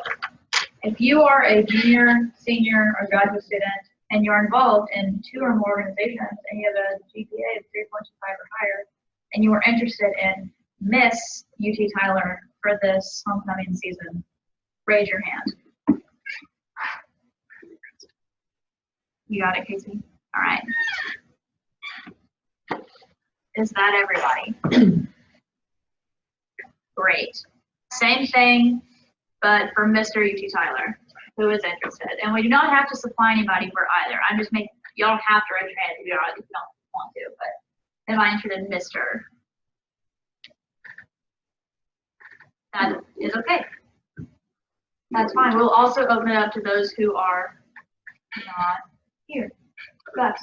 if you are a junior, senior, or graduate student and you're involved in 2 or more organizations and you have a GPA of 3.25 or higher and you are interested in Miss UT Tyler for this homecoming season, raise your hand. You got it, Casey? All right. Is that everybody? Great. Same thing, but for Mr. UT Tyler, who is interested. And we do not have to supply anybody for either. I'm just making, you don't have to raise your hand if you don't want to, but am I interested in Mr.? That is okay. That's fine. We'll also open it up to those who are not here. Gus.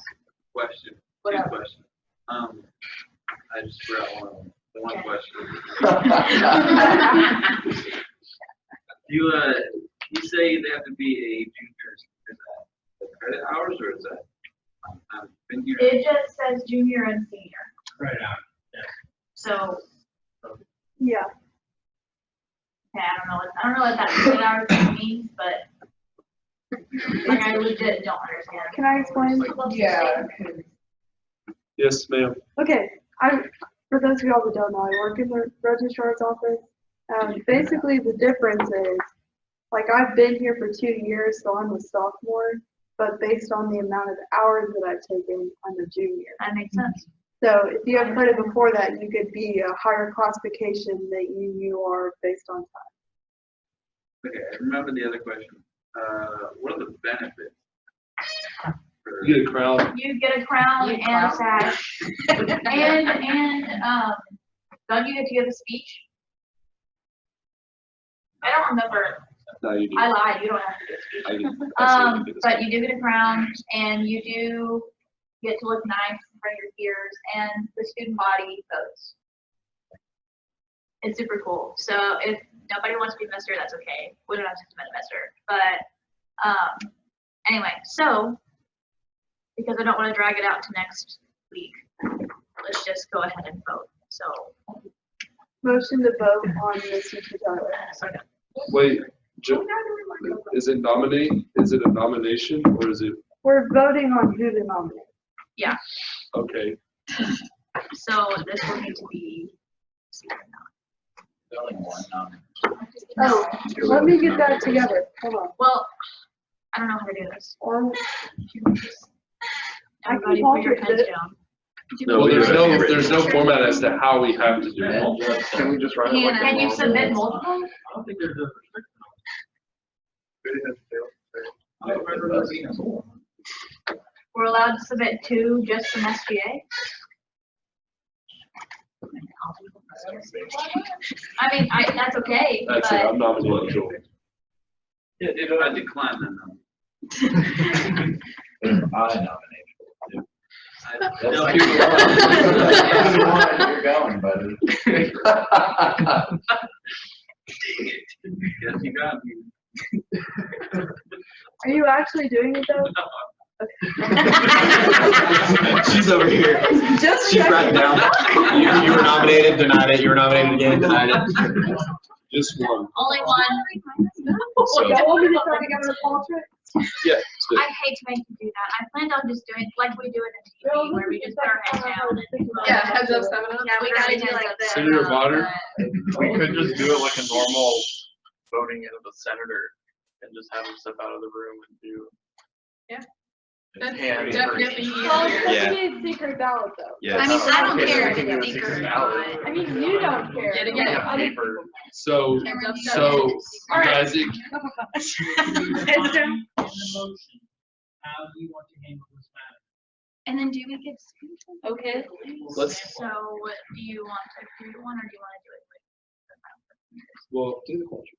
Question. What Two up? questions. I just forgot one Okay. question. You say they have to be a junior. Is that credit hours or is that? I've been here. It just says junior and senior. Right now. So, Yeah. okay, I don't know what that credit hours means, but like I legit don't understand. Can I explain? Yeah. Yes, ma'am. Okay, for those of y'all that don't know, I work in the registrar's office. Basically, the difference is, like, I've been here for 2 years, so I'm a sophomore, but based on the amount of hours that I've taken, I'm a junior. That makes sense. So if you have credit before that, you could be a higher classification that you are based on time. Okay, I remember the other question. What are the benefits? You get a crown. You get a crown and a sash. And don't you get to give a speech? I don't remember. No, you do. I lied, you don't have to do a speech. I do. I said you did a But you do get a crown and you do get to look nice in front of your peers and the student body votes. It's super cool. So if nobody wants to be Mr., that's okay. We don't have to submit a Mr. But anyway, so because I don't want to drag it out to next week, let's just go ahead and vote. So Motion to vote on Mr. Tyler. Wait, is it nominate? Is it a nomination or is it? We're voting on who to nominate. yeah, Okay. so this will need to be. Only one nominee. Oh, let me get that together. Hold on. Well, I don't know how to do this. I can Everybody put your alter pens it. down. Well, there's no format as to how we have to do it. Can we just write it like Can you submit multiple? I don't think there's a restriction. We're allowed to submit 2 just from SGA? I mean, that's okay, That's it, but I'm nominating Joel. Yeah, I decline that number. I nominate. That's You're going, buddy. Yes, you got me. Are you actually doing it though? She's over here. She's writing down. You were nominated, denied it. You were nominated again, denied it. Just one. only one. So, Y'all want me to try to get a portrait? Yeah, it's good. I hate to make you do that. I planned on just doing like we do it in TV, where we just put our heads down and. Yeah, heads up, 7 up. Yeah, we gotta do like this. Senator Bonner? We could just do it like a normal voting in of a senator and just have them step out of the room and do. Yeah. That's That's definitely easier. Well, it's Yeah. supposed to be a secret ballot though. Yeah. I mean, I don't Okay, so care we if can do a it's secret or secret not. ballot. I mean, you don't care. Yet but again, Yeah, other paper. people- So, All right. guys, In the motion, how do you want to handle this matter? And then do we give? Okay. let's, So what do you want to do one or do you want to do it like? well, do the culture.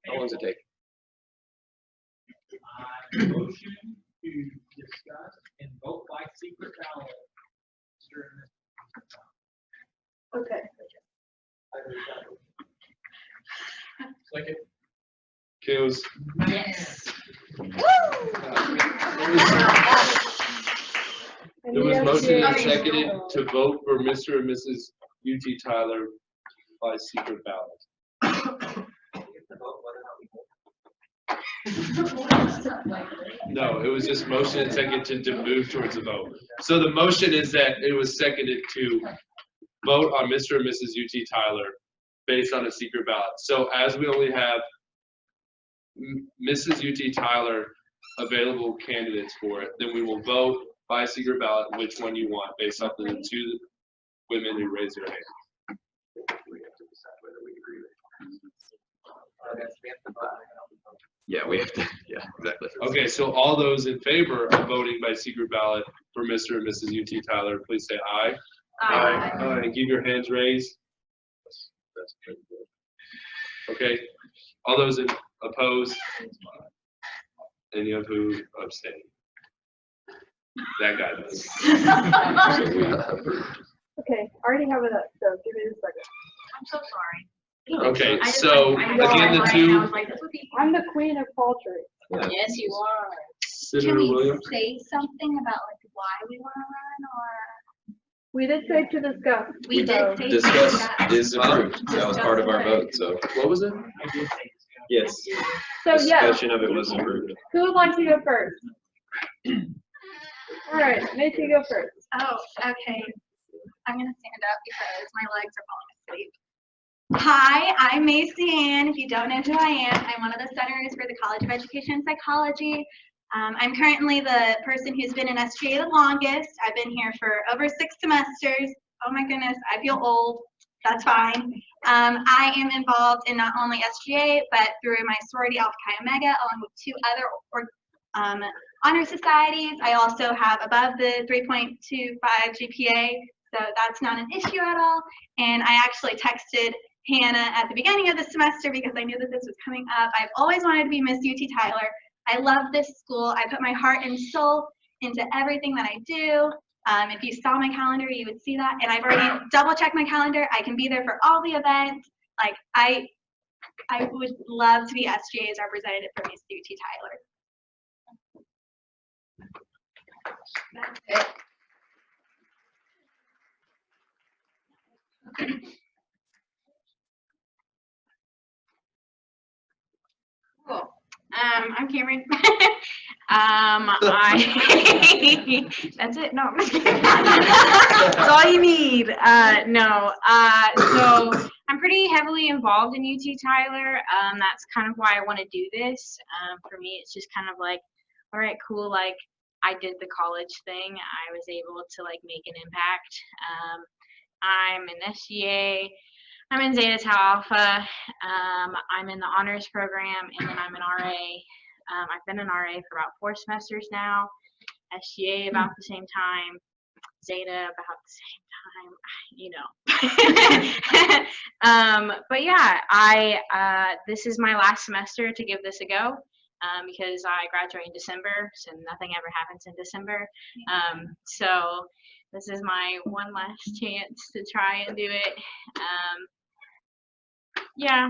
How long does it take? Motion to discuss and vote by secret ballot. Okay. Second. Okay, it was, Yes. And it was the motioned and SBA seconded to vote for Mr. and Mrs. UT Tyler by secret ballot. No, it was just motion and seconded to move towards a vote. So the motion is that it was seconded to vote on Mr. and Mrs. UT Tyler based on a secret ballot. So as we only have Mrs. UT Tyler available candidates for it, then we will vote by secret ballot which one you want based off the two women who raised their hand. We have to decide whether we agree with it. We have to vote. Yeah, we have to, yeah, exactly. Okay, so all those in favor of voting by secret ballot for Mr. and Mrs. UT Tyler, please say aye. Aye. And keep your hands raised. That's good. Okay, all those in opposed? Any of who abstain? That guy does. Okay, I already have it up, so give me a second. I'm so sorry. Okay, I just, so like, I again, the read it, two, and I was like, this would be. I'm the queen of poultry. Yes, you are. Can Senator we Williams. say something about like why we want to run or? We did say to discuss. We did so- say. Discuss that. is approved. That was part of our vote, so. What was it? I did say Yes. So yes, Discussion of it was approved. who would like to go first? All right, Macy, you go first. Oh, okay. I'm gonna stand up because my legs are falling asleep. Hi, I'm Macy Ann. If you don't know who I am, I'm one of the centers for the College of Education and Psychology. I'm currently the person who's been in SGA the longest. I've been here for over 6 semesters. Oh my goodness, I feel old. That's fine. I am involved in not only SGA, but through my sorority Alpha Chi Omega, along with 2 other honor societies. I also have above the 3.25 GPA, so that's not an issue at all. And I actually texted Hannah at the beginning of the semester because I knew that this was coming up. I've always wanted to be Miss UT Tyler. I love this school. I put my heart and soul into everything that I do. If you saw my calendar, you would see that. And I've already double checked my calendar. I can be there for all the events. Like I would love to be SGA's representative for Miss UT Tyler. That's it. Cool. I'm Cameron. That's it. No, I'm just kidding. That's all you need. So I'm pretty heavily involved in UT Tyler. That's kind of why I want to do this. For me, it's just kind of like, all right, cool. Like I did the college thing. I was able to like make an impact. I'm an SGA. I'm in Zeta Tau Alpha. I'm in the honors program, and then I'm an RA. I've been an RA for about 4 semesters now. SGA about the same time. Zeta about the same time. But yeah, this is my last semester to give this a go. Because I graduate in December, so nothing ever happens in December. So this is my one last chance to try and do it. Yeah,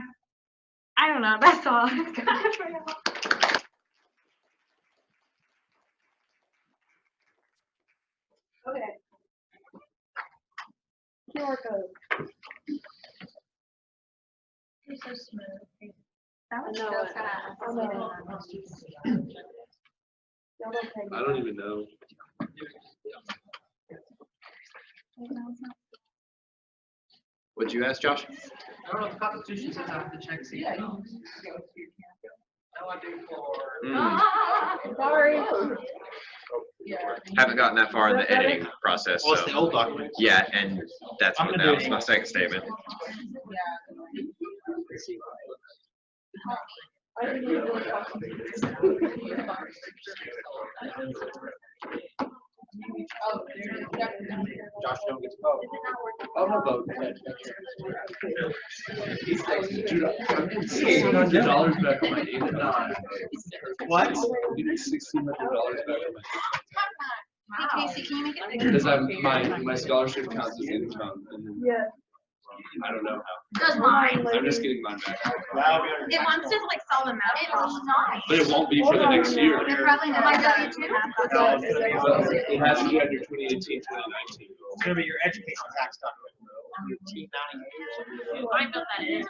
I don't know. That's all. Okay. QR code. You're so smooth. That was I know so it. fast. I know. Y'all don't take I don't even know. What'd you ask, Josh? I don't know if the Constitution says I have to check seat belts. No, I do for. Sorry. Haven't gotten that far in the editing process. Well, it's so- the old document. Yeah, and that's I'm what gonna that do was it. my second statement. I think you're really awesome. Josh don't get to vote. I'm gonna vote. He's texting $1,600 back on my name. What? $1,600 back on my Hey Casey, can you make it bigger? Because my scholarship counts as income, and Yeah. I don't know Does mine. how. I'm just getting mine back. It wants to like solve a math problem. But it won't be for the next year. They're probably not. My W-2. But it has to be under 2018, 2019. It's gonna be your education tax document. $1,998 or something. I bet that is.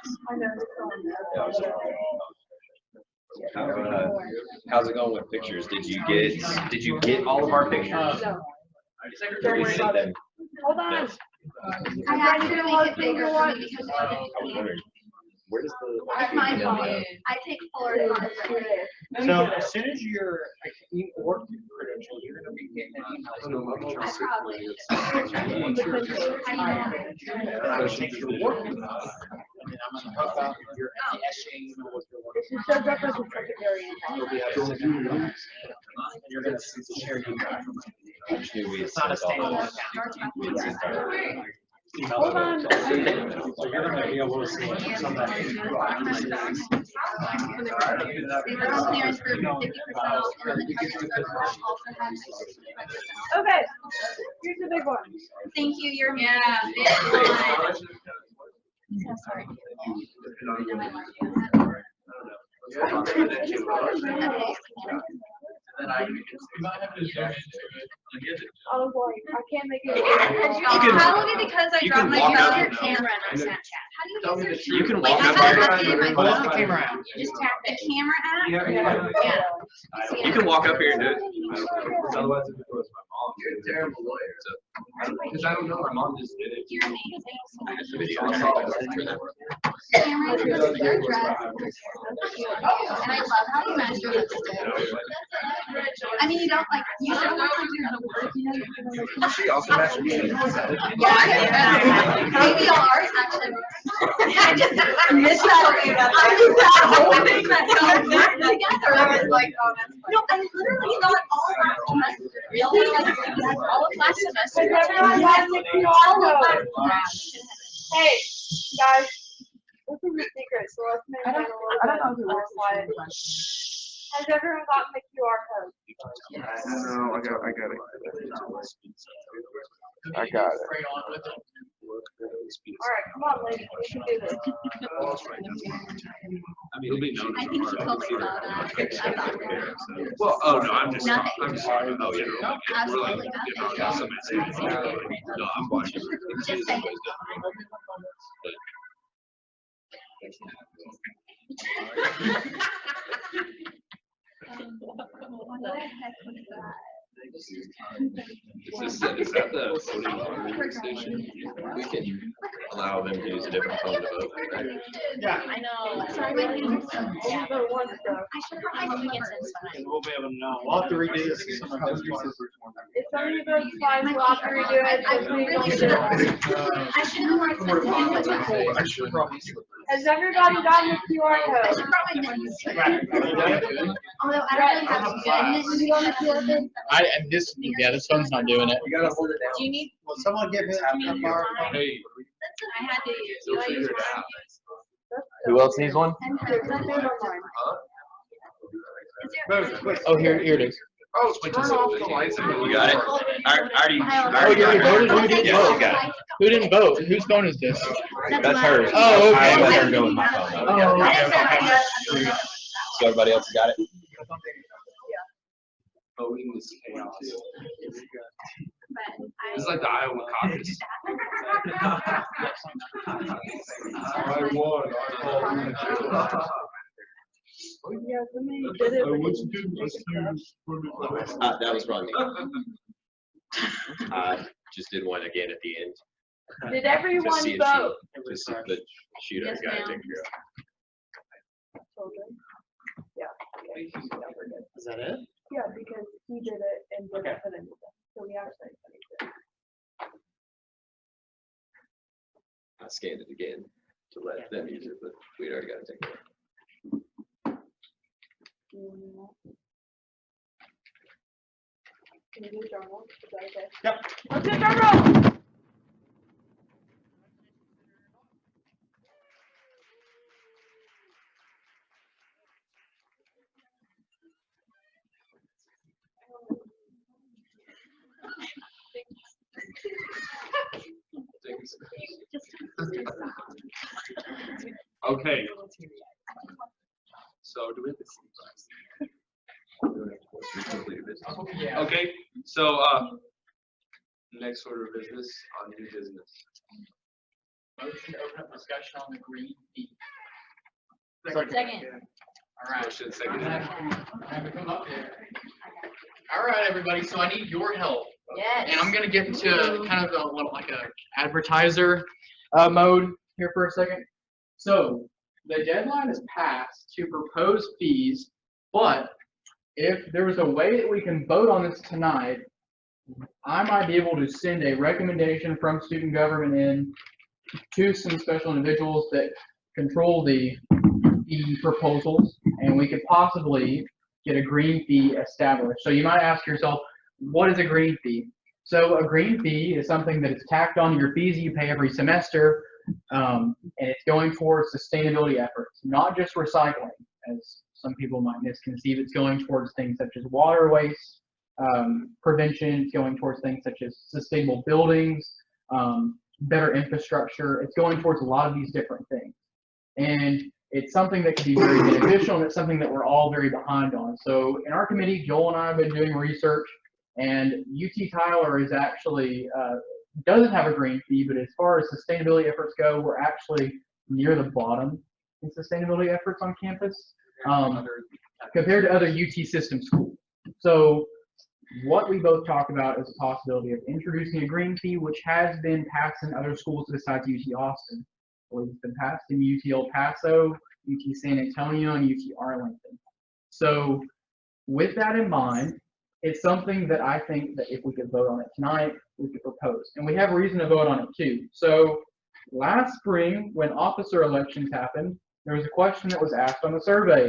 How's it going with pictures? Did you get all of our pictures? Don't worry about it. Hold on. I had to make it bigger for me because I didn't. Where does the? It's my fault. I take full responsibility. So as soon as you're, you work your credentials, you're gonna be getting an email. I probably. Take your work with us, and then I'm gonna talk about your SAs and what you're It working just shows up as a secondary impact. on. You're gonna share your. It's not a standalone account. Hold on. So you're gonna be able to see some of that. They were on clearance for 50% off, and then the Target Circle also has 60%. Okay, here's the big one. Thank you, you're. Yeah. So sorry. I was like, I can't make it. It's probably because I you dropped can my walk phone. up- Your camera on Snapchat. How do you use your? You can Wait, walk I up have here. it updated my Pull up phone. the camera out. You just tap the camera app? Yeah. Yeah. You can walk up here and do it. Otherwise, if it was my mom. You're a terrible lawyer. Because I don't know, my mom just did it. You're amazing. The video. Cameras are just their dress. And I love how you measure lipstick. I mean, you don't like, you don't want to do the work, you know, you're gonna like. She also mentioned. Yeah, maybe ours actually. I just, I missed that. I missed that whole thing that got back together. I was like, oh, that's. No, I literally thought all last semester. Really? Like, all of last semester. Has everyone got the QR code? Hey, guys, this is a secret, so let's make it a little bit more quiet. Has everyone gotten the QR code? No, I got it. I got it. All right, come on, ladies, we can do this. I mean, it'll be known. I think she totally saw that. Well, oh, no, I'm just, Nothing. I'm sorry. Oh, yeah. We're like, Absolutely you know, nothing. no, I'm watching. Just saying. What the heck was that? Is that the voting monitor station? We can allow them to use a different phone to vote. Yeah. I know. Sorry, my hands are so. Only the one stuff. I should have my fingers And we'll be able to know. We'll have to redo this. If some of you vote twice, we'll have to redo it, so please don't do it. I should have worked something. I should probably. Has everybody gotten the QR I code? should probably mention. Although I don't really have to. Did you go on the QR code? This phone's not doing it. You gotta hold it down. Do you need? Will someone give him a bar? Hey. I had to use. You'll figure it out. Who else needs one? Oh, here it is. Oh, turn off the lights. You got it? I already. Oh, you already voted? Who didn't Yeah, vote? you got it. Who didn't vote? Whose phone is this? That's hers. Oh, okay. I let her go with my phone. though. Oh, Yeah. okay. So everybody else got it? Voting was chaos. It's like the Iowa caucus. I won. Yeah, somebody did it. That was probably me. I just did one again at the end. Did everyone see a vote? Just see the sheet I Yes, got ma'am. taken care of. Children? Yeah. We're good. Is that it? Yeah, because he did it and didn't Okay. put anything, so we actually put anything. I scanned it again to let them use it, but we'd already got it taken care of. Can you do journal? Is that okay? Yep. Let's do journal! Okay. So do we have Yeah. Okay, so, next order of business on new business. Motion to open up discussion on the green fee. Second. All right. Motion second. Have to come up here. All right, everybody, so I need your help. Yes. And I'm gonna get into kind of like a advertiser mode here for a second. So the deadline is passed to propose fees, but if there was a way that we can vote on this tonight, I might be able to send a recommendation from student government in to some special individuals that control the proposals, and we could possibly get a green fee established. So you might ask yourself, what is a green fee? So a green fee is something that is tacked on your fees that you pay every semester, and it's going towards sustainability efforts, not just recycling, as some people might misconceive. It's going towards things such as water waste prevention. It's going towards things such as sustainable buildings, better infrastructure. It's going towards a lot of these different things. And it's something that can be very beneficial, and it's something that we're all very behind on. So in our committee, Joel and I have been doing research, and UT Tyler is actually, doesn't have a green fee, but as far as sustainability efforts go, we're actually near the bottom in sustainability efforts on campus compared to other UT system schools. So what we both talked about is a possibility of introducing a green fee, which has been passed in other schools besides UT Austin. It's been passed in UT El Paso, UT San Antonio, and UT Arlington. So with that in mind, it's something that I think that if we could vote on it tonight, we could propose. And we have a reason to vote on it too. So last spring, when officer elections happened, there was a question that was asked on the survey.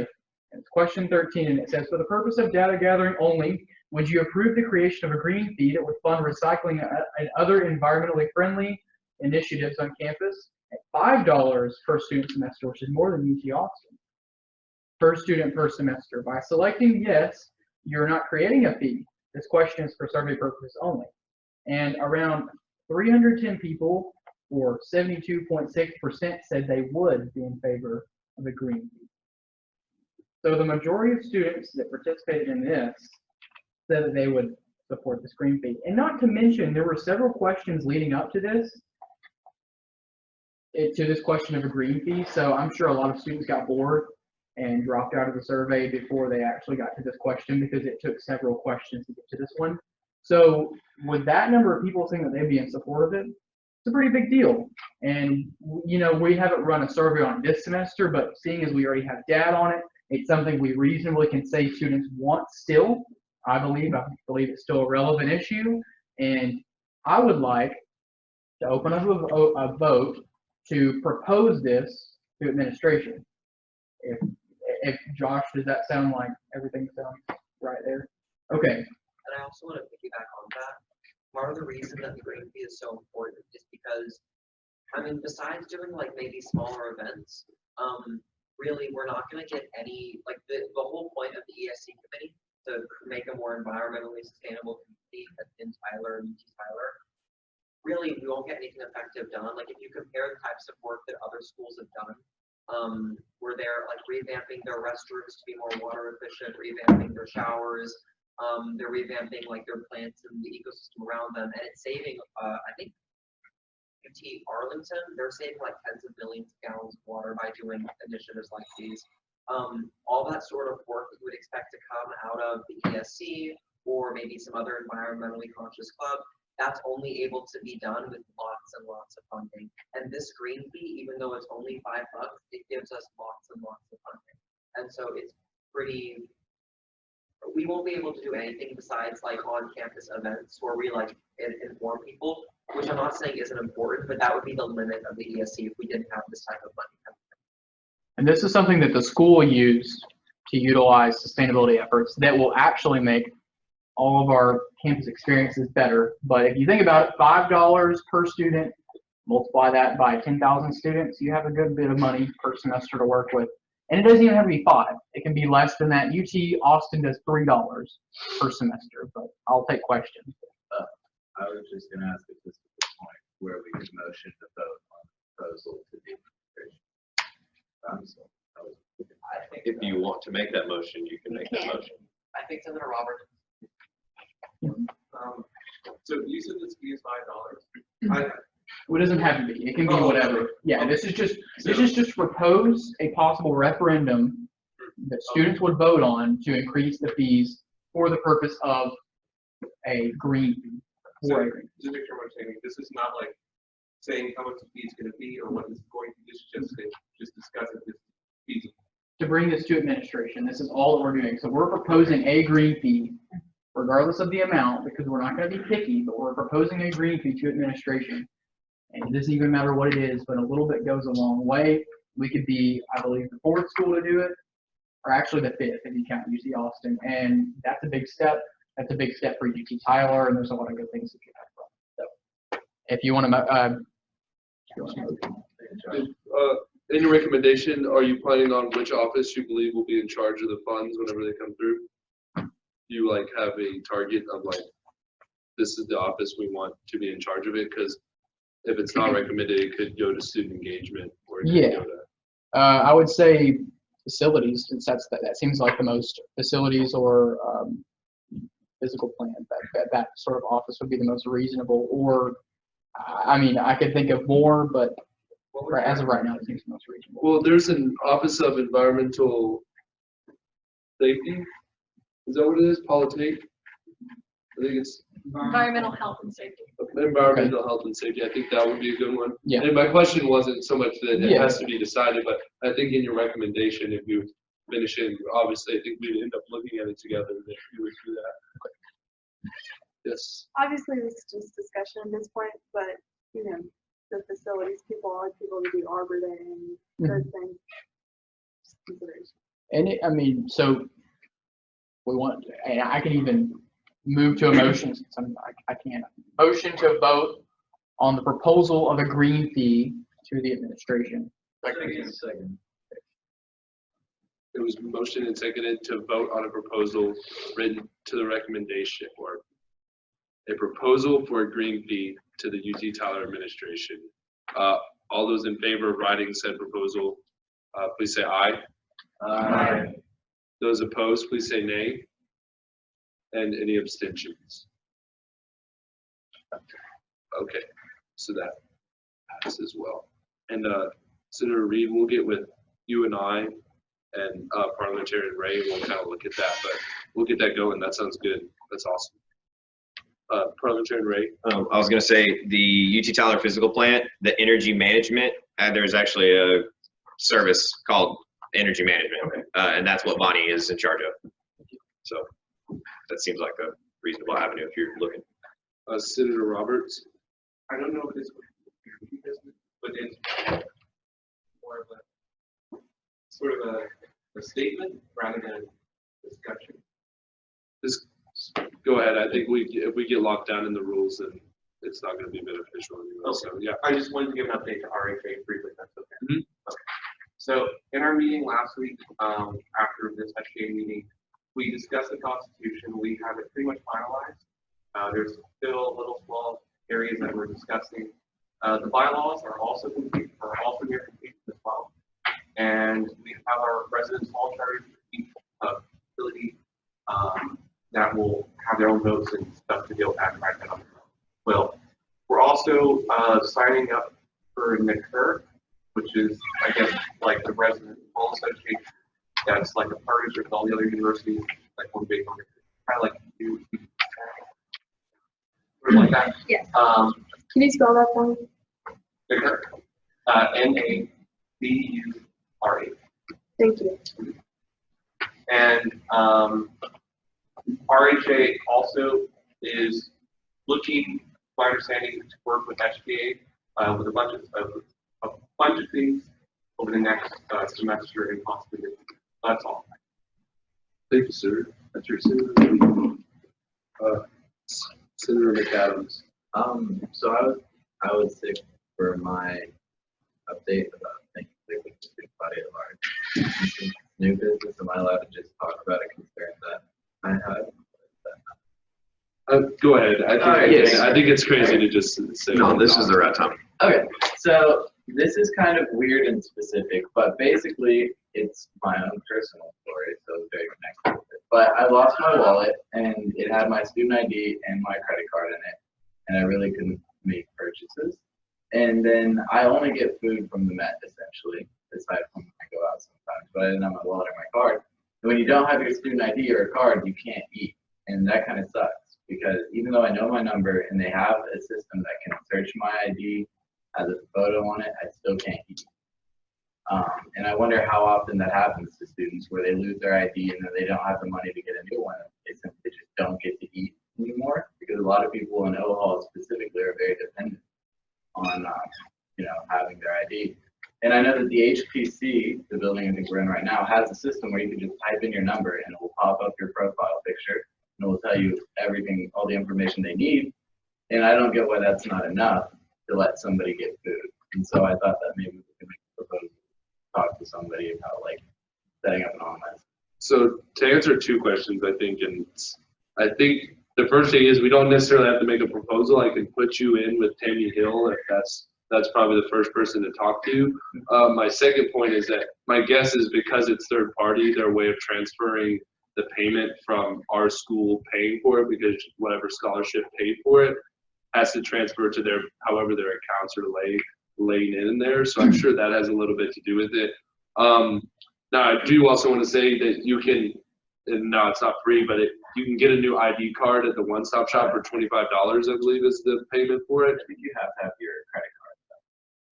And it's question 13, and it says, for the purpose of data gathering only, would you approve the creation of a green fee that would fund recycling and other environmentally friendly initiatives on campus at $5 per student semester, which is more than UT Austin, per student per semester? By selecting yes, you're not creating a fee. This question is for survey purposes only. And around 310 people, or 72.6%, said they would be in favor of a green fee. So the majority of students that participated in this said that they would support this green fee. And not to mention, there were several questions leading up to this question of a green fee. So I'm sure a lot of students got bored and dropped out of the survey before they actually got to this question, because it took several questions to get to this one. So with that number of people saying that they'd be in support of it, it's a pretty big deal. And you know, we haven't run a survey on this semester, but seeing as we already have data on it, it's something we reasonably can say students want still. I believe it's still a relevant issue, and I would like to open up a vote to propose this to administration. If Josh, does that sound like everything sounds right there? Okay. And I also want to piggyback on that. Part of the reason that the green fee is so important is because, I mean, besides doing like maybe smaller events, really we're not going to get any, like the whole point of the ESC committee to make a more environmentally sustainable community in Tyler and UT Tyler, really we won't get anything effective done. Like if you compare the types of work that other schools have done, where they're like revamping their restrooms to be more water efficient, revamping their showers, they're revamping like their plants and the ecosystem around them, and it's saving, I think UT Arlington, they're saving like tens of millions of gallons of water by doing initiatives like these. All that sort of work that you would expect to come out of the ESC or maybe some other environmentally conscious club that's only able to be done with lots and lots of funding. And this green fee, even though it's only $5, it gives us lots and lots of funding. And so it's pretty, we won't be able to do anything besides like on-campus events where we like inform people, which I'm not saying isn't important, but that would be the limit of the ESC if we didn't have this type of money. And this is something that the school used to utilize sustainability efforts that will actually make all of our campus experiences better. But if you think about it, $5 per student, multiply that by 10,000 students, you have a good bit of money per semester to work with. And it doesn't even have to be 5. It can be less than that. UT Austin does $3 per semester, but I'll take questions. I was just gonna ask if this is the point where we could motion to vote on the proposal to the administration. I think if you want to make that motion, you can make that motion. I think Senator Roberts. So you said this fee is $5. It doesn't have to be. It can be whatever. Yeah, this is just propose a possible referendum that students would vote on to increase the fees for the purpose of a green fee. So, just to make sure I'm understanding, this is not like saying how much the fee is going to be or what it's going to be, just discuss it, this feasible. To bring this to administration, this is all that we're doing. So we're proposing a green fee, regardless of the amount, because we're not going to be picky, but we're proposing a green fee to administration. And it doesn't even matter what it is, but a little bit goes a long way. We could be, I believe, the 4th school to do it, or actually the 5th if you count UC Austin. And that's a big step. That's a big step for UT Tyler, and there's a lot of good things that can happen. So if you want to, in your recommendation, are you planning on which office you believe will be in charge of the funds whenever they come through? Do you like have a target of like, this is the office we want to be in charge of it? Because if it's not recommended, it could go to student engagement or it could go to. I would say facilities, since that seems like the most facilities or physical plan. That sort of office would be the most reasonable. Or, I mean, I could think of more, but as of right now, it seems the most reasonable. Well, there's an Office of Environmental Safety. Is that what it is? Politique? I think it's Environmental health and safety. environmental health and safety. I think that would be a good one. Yeah. And my question wasn't so much that it Yeah. has to be decided, but I think in your recommendation, if you finish it, obviously, I think we'd end up looking at it together, that you would do that. Yes. Obviously, this is just discussion at this point, but, you know, the facilities, people like people to do Arbor Day and those things. Just consideration. And I mean, so we want, and I can even move to a motion since I can't. Motion to vote on the proposal of a green fee to the administration. Second. It was motioned and seconded to vote on a proposal written to the recommendation or a proposal for a green fee to the UT Tyler administration. All those in favor of writing said proposal, please say aye. Aye. Those opposed, please say nay. And any abstentions? Okay, so that passes well. And Senator Reed, we'll get with you and I and Parliamentarian Ray, we'll kind of look at that, but we'll get that going. That sounds good. That's awesome. Parliamentarian Ray. I was going to say the UT Tyler physical plant, the energy management, there's actually a service called energy management, and that's what Bonnie is in charge of. So that seems like a reasonable avenue if you're looking. Senator Roberts. I don't know if this would be business, but it's more of a sort of a statement rather than a discussion. Just go ahead. I think if we get locked down in the rules, then it's not going to be beneficial anyway. Okay. So yeah. I just wanted to give an update to RHA briefly. That's okay. Okay. So in our meeting last week, after this SGA meeting, we discussed the Constitution. We have it pretty much finalized. There's still little small areas that we're discussing. The bylaws are also complete, near complete as well. And we have our residence hall charters for each facility that will have their own notes and stuff to be able to advertise that on their own. Well, we're also signing up for NICUR, which is, I guess, like the resident hall association. That's like a partnership with all the other universities, like one big one, kind of like you. something like that. Yes. Can you spell that for me? Victor, Nabura. Thank you. And RHA also is looking, my understanding, to work with SBA with a bunch of things over the next semester and possibly this. That's all. Thank you, sir. That's your Senator. Senator McAdams. So I was sick for my update about thinking they would just be body at large. New business, am I allowed to just talk about a concern that I had? Go ahead. I think it's crazy to just say. No, this is the right time. Okay, so this is kind of weird and specific, but basically it's my own personal story, so it's very connected with it. But I lost my wallet and it had my student ID and my credit card in it, and I really couldn't make purchases. And then I only get food from the Met essentially, aside from when I go out sometimes, but I didn't have my wallet or my card. And when you don't have your student ID or a card, you can't eat, and that kind of sucks. Because even though I know my number and they have a system that can search my ID, has a photo on it, I still can't eat. And I wonder how often that happens to students where they lose their ID and then they don't have the money to get a new one. They simply just don't get to eat anymore because a lot of people in O-Hall specifically are very dependent on, having their ID. And I know that the HPC, the building I think we're in right now, has a system where you can just type in your number and it will pop up your profile picture. And it will tell you everything, all the information they need. And I don't get why that's not enough to let somebody get food. And so I thought that maybe we could make a proposal, talk to somebody about like setting up an online. So to answer two questions, I think the first thing is we don't necessarily have to make a proposal. I can put you in with Tammy Hill if that's probably the first person to talk to. My second point is that my guess is because it's third party, their way of transferring the payment from our school paying for it, because whatever scholarship paid for it has to transfer to however their accounts are laying in there. So I'm sure that has a little bit to do with it. Now I do also want to say that you can, and no, it's not free, but you can get a new ID card at the One Stop Shop for $25, I believe is the payment for it. I think you have to have your credit card.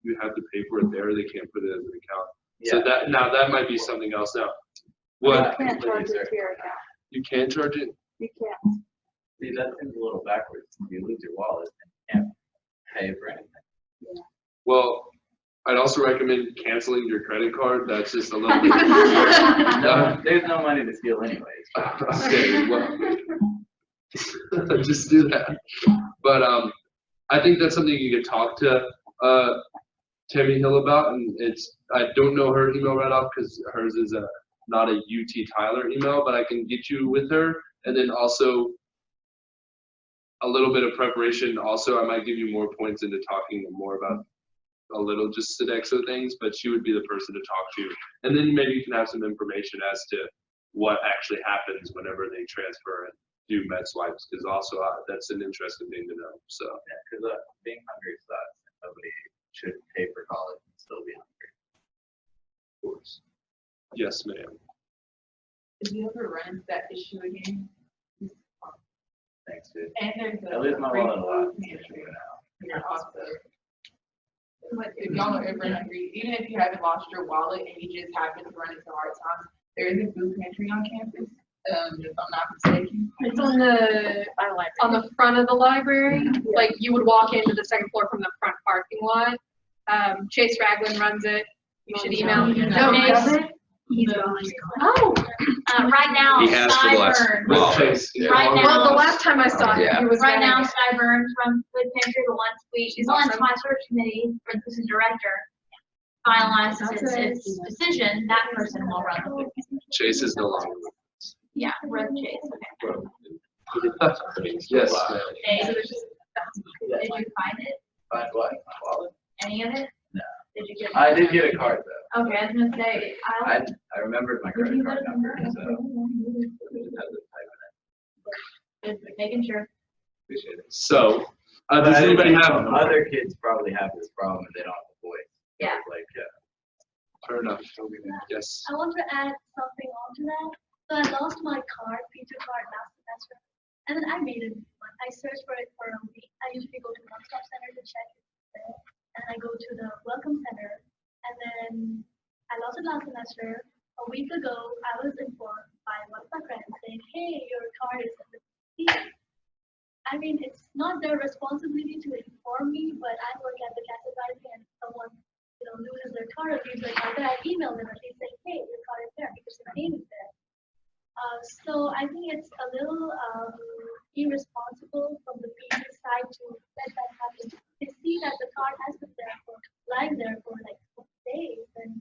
You have to pay for it there. They can't put it as an account. Yeah. So that might be something else now. You What? can't charge it to your account. You can charge it? You can't. See, that seems a little backwards. You lose your wallet and you can't pay for anything. Yeah. Well, I'd also recommend canceling your credit card. That's just a little bit. No, there's no money to steal anyways. Okay, well, just do that. But I think that's something you could talk to Tammy Hill about, and I don't know her email right off because hers is not a UT Tyler email, but I can get you with her, and then also a little bit of preparation. Also, I might give you more points into talking more about a little just Sodexo things, but she would be the person to talk to. And then maybe you can have some information as to what actually happens whenever they transfer and do med swipes, because also that's an interesting thing to know. So yeah, because being hungry sucks. Nobody should pay for college and still be hungry. Of course. Yes, ma'am. Did you ever run into that issue again? Thanks, dude. And there's I lose my wallet a lot. You're also, if y'all are ever hungry, even if you haven't lost your wallet and you just happen to run into hard times, there is a food pantry on campus. If I'm not mistaken. It's on the front of the library. Like you would walk into the second floor from the front parking lot. Chase Ragland runs it. You should email him. No, Chase. He's going. Oh, Right now, He has for the last. Skyburn. Well, Right now. well, the last time I saw him, he was Right now, running it. Skyburn from Food Pantry, the one week, She's once awesome. my search committee, for the director, finalizes its decision, that person will run the food pantry. Chase is no longer. Yeah, Rose Chase, okay. Yes. Dave, did you find it? Find what? My wallet? Any of it? No. Did you get? I did get a card though. Okay, I was gonna say, I remembered my credit card number, so I just had to type it just making sure. in. Appreciate it. So, But does I anybody think have? other kids probably have this problem and they don't have a voice. Yeah. Like, Fair enough. Yes. I want to add something onto that. So I lost my card, Peter card last semester. And then I made it one. I searched for it for a week. I usually go to One Stop Center to check it there. And I go to the Welcome Center. And then I lost it last semester. A week ago, I was informed by one of my friends saying, hey, your card is in the seat. I mean, it's not their responsibility to inform me, but I work at the cash advisory and if someone, loses their card or leaves their card there, I email them at least saying, hey, your card is there because your name is there. So I think it's a little irresponsible from the parent side to let that happen. They see that the card has been there lying there for like 4 days, and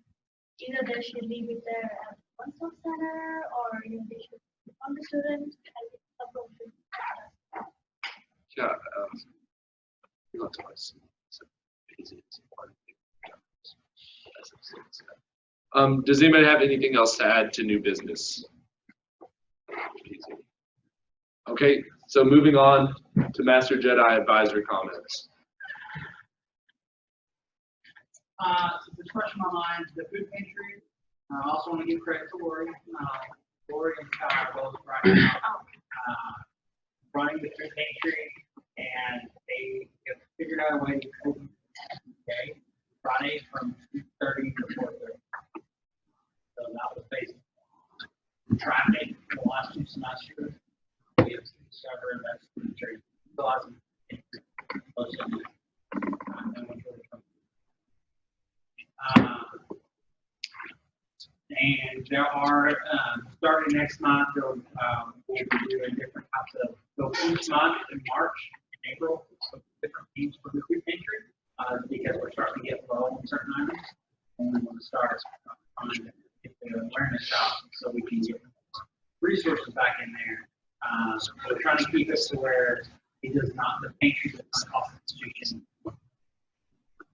either they should leave it there at One Stop Center, or they should inform the student. I think appropriate. Yeah. Does anybody have anything else to add to new business? Okay, so moving on to Master Jedi advisory comments. So this question on my mind is the food pantry. I also want to give credit to Lori. Lori and Kyle both right now running the food pantry, and they have figured out a way to open today, Friday, from 2:30 to 4:30. So that was based on traffic for the last 2 semesters. We have discovered that's very awesome. And there are, starting next month, we'll be doing different types of, so each month in March and April, so different themes for the food pantry, because we're starting to get low on certain items. And we want to start trying to get the awareness out so we can get resources back in there. So we're trying to keep it to where it does not, the pantry does not cost the institution.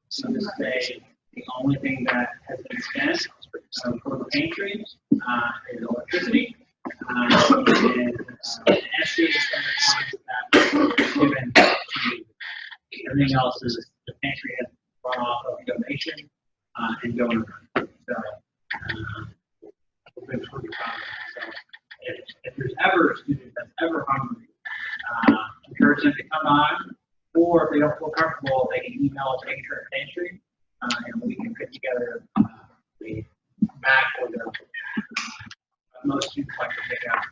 So to say, the only thing that has been spent for the pantry is electricity. And estimated funds that were given to everything else is the pantry has run off of donation and donor. So we've been pretty proud of that. So if there's ever a student that's ever hungry, encourage them to come on, or if they don't feel comfortable, they can email us at pantry, and we can put together the bag for them. Most students like to pick out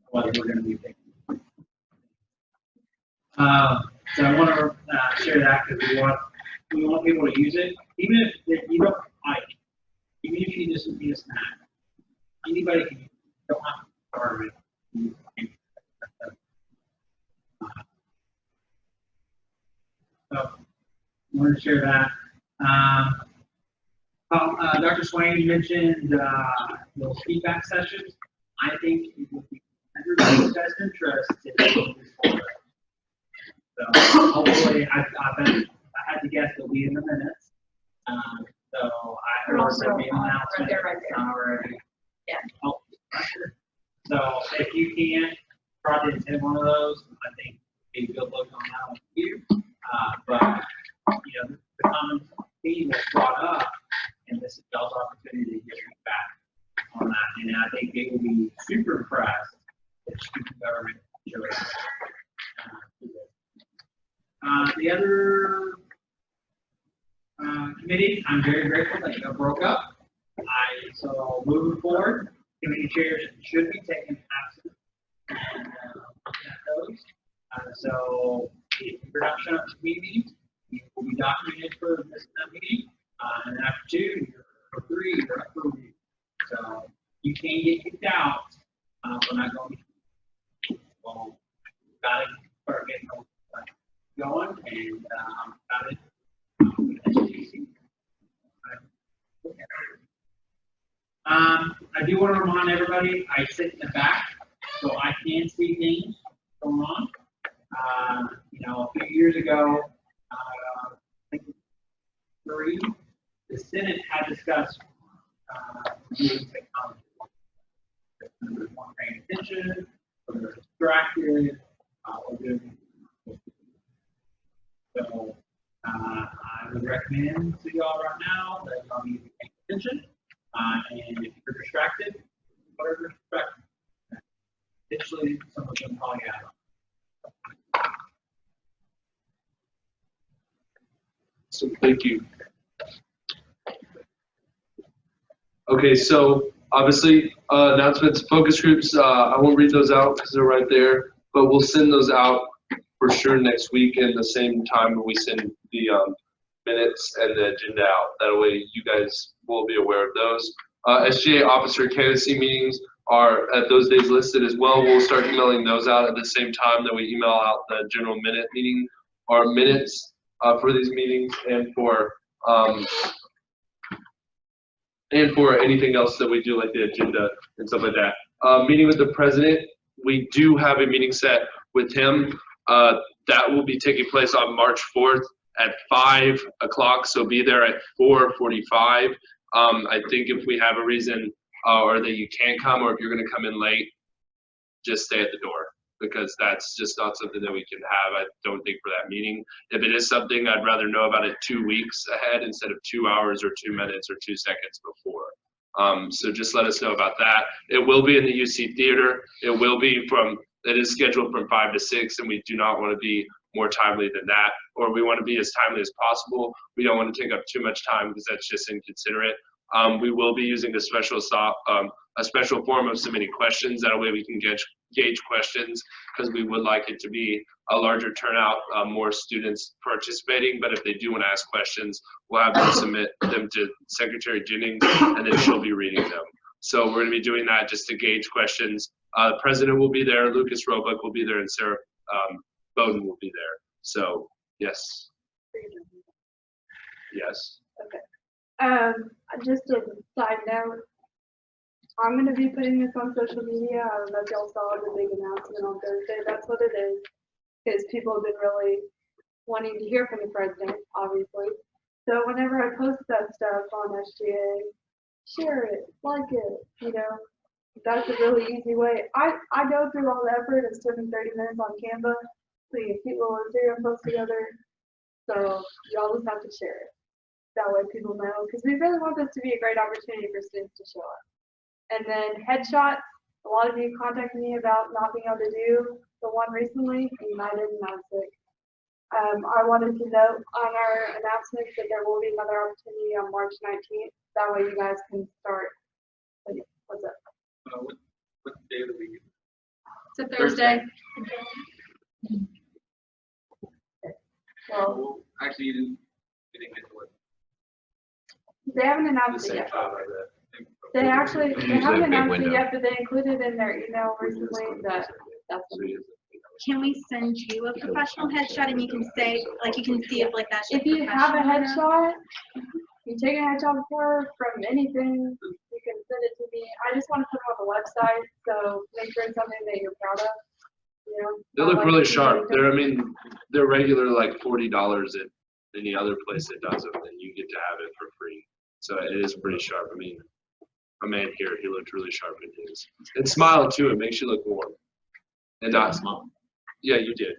what we're going to be picking. So I want to share that because we want people to use it, even if you don't like, even if you just need a snack. Anybody can use it. You don't have to starve it. So I wanted to share that. Dr. Swain mentioned those feedback sessions. I think it would be in everybody's best interest to do this forward. So hopefully, I had to guess it'll be in the minutes. So I heard also be an announcement already. Yeah. Oh, so if you can, try to attend one of those. I think it'd be a good look on that one for you. But the common theme was brought up, and this is y'all's opportunity to get feedback on that. And I think they will be super impressed if student government shows the other committee, I'm very grateful that you broke up. So moving forward, committee chairs should be taken absent and looking at those. So if you're not showing up to meetings, you will be documented for missing that meeting. And then after 2, or 3, you're up for review. So you can get kicked out. We're not going to. Well, got to start getting going, and got it. I do want to remind everybody, I sit in the back, so I can see things going on. A few years ago, I think 3, the Senate had discussed using technology. They weren't paying attention, or they're distracted, or doing. So I would recommend to y'all right now that y'all need to pay attention. And if you're distracted, whatever you're distracted. eventually some of them probably out. So thank you. Okay, so obviously announcements, focus groups, I won't read those out because they're right there, but we'll send those out for sure next week in the same time when we send the minutes and the agenda out. That way you guys will be aware of those. SGA officer candidacy meetings are at those days listed as well. We'll start emailing those out at the same time that we email out the general minute meeting or minutes for these meetings and for anything else that we do, like the agenda and stuff like that. Meeting with the president, we do have a meeting set with him. That will be taking place on March 4th at 5 o'clock, so be there at 4:45. I think if we have a reason or that you can't come, or if you're gonna come in late, just stay at the door, because that's just not something that we can have, I don't think, for that meeting. If it is something, I'd rather know about it 2 weeks ahead instead of 2 hours or 2 minutes or 2 seconds before. So just let us know about that. It will be in the UC Theater. It is scheduled from 5 to 6, and we do not want to be more timely than that, or we want to be as timely as possible. We don't want to take up too much time because that's just inconsiderate. We will be using a special form of submitting questions. That way we can gauge questions, because we would like it to be a larger turnout, more students participating. But if they do want to ask questions, we'll have them submit them to Secretary Jennings, and then she'll be reading them. So we're going to be doing that just to gauge questions. The president will be there, Lucas Roebuck will be there, and Sarah Bowden will be there. So yes. Yes. Okay. Just a side note, I'm gonna be putting this on social media. I don't know if y'all saw the big announcement on Thursday. That's what it is. Because people have been really wanting to hear from the president, obviously. So whenever I post that stuff on SGA, share it, like it, you know. That's a really easy way. I go through all the effort of spending 30 minutes on Canva, putting a cute little Instagram post together. So y'all just have to share it. That way people know, because we really want this to be a great opportunity for students to show up. And then headshots, a lot of you contacted me about not being able to do the one recently, and I didn't, I was sick. I wanted to note on our announcements that there will be another opportunity on March 19th. That way you guys can start. What's up? What day of the week? It's a Thursday. Well, Actually, you didn't get to work. they haven't announced it yet. They haven't announced it yet, but they included in their email recently that that's Can we send you a professional headshot and you can say, like, you can see if like that's your if you have a professional headshot, you take a headshot before from anything, you can send it to me. I just want to put it on the website, so make sure it's something that you're proud of. You know, They not look like really people sharp. think- They're regular like $40 at any other place that does them, and you get to have it for free. So it is pretty sharp. I mean, a man here, he looked really sharp in his. And smile too, it makes you look warm. And not smile. Yeah, you did.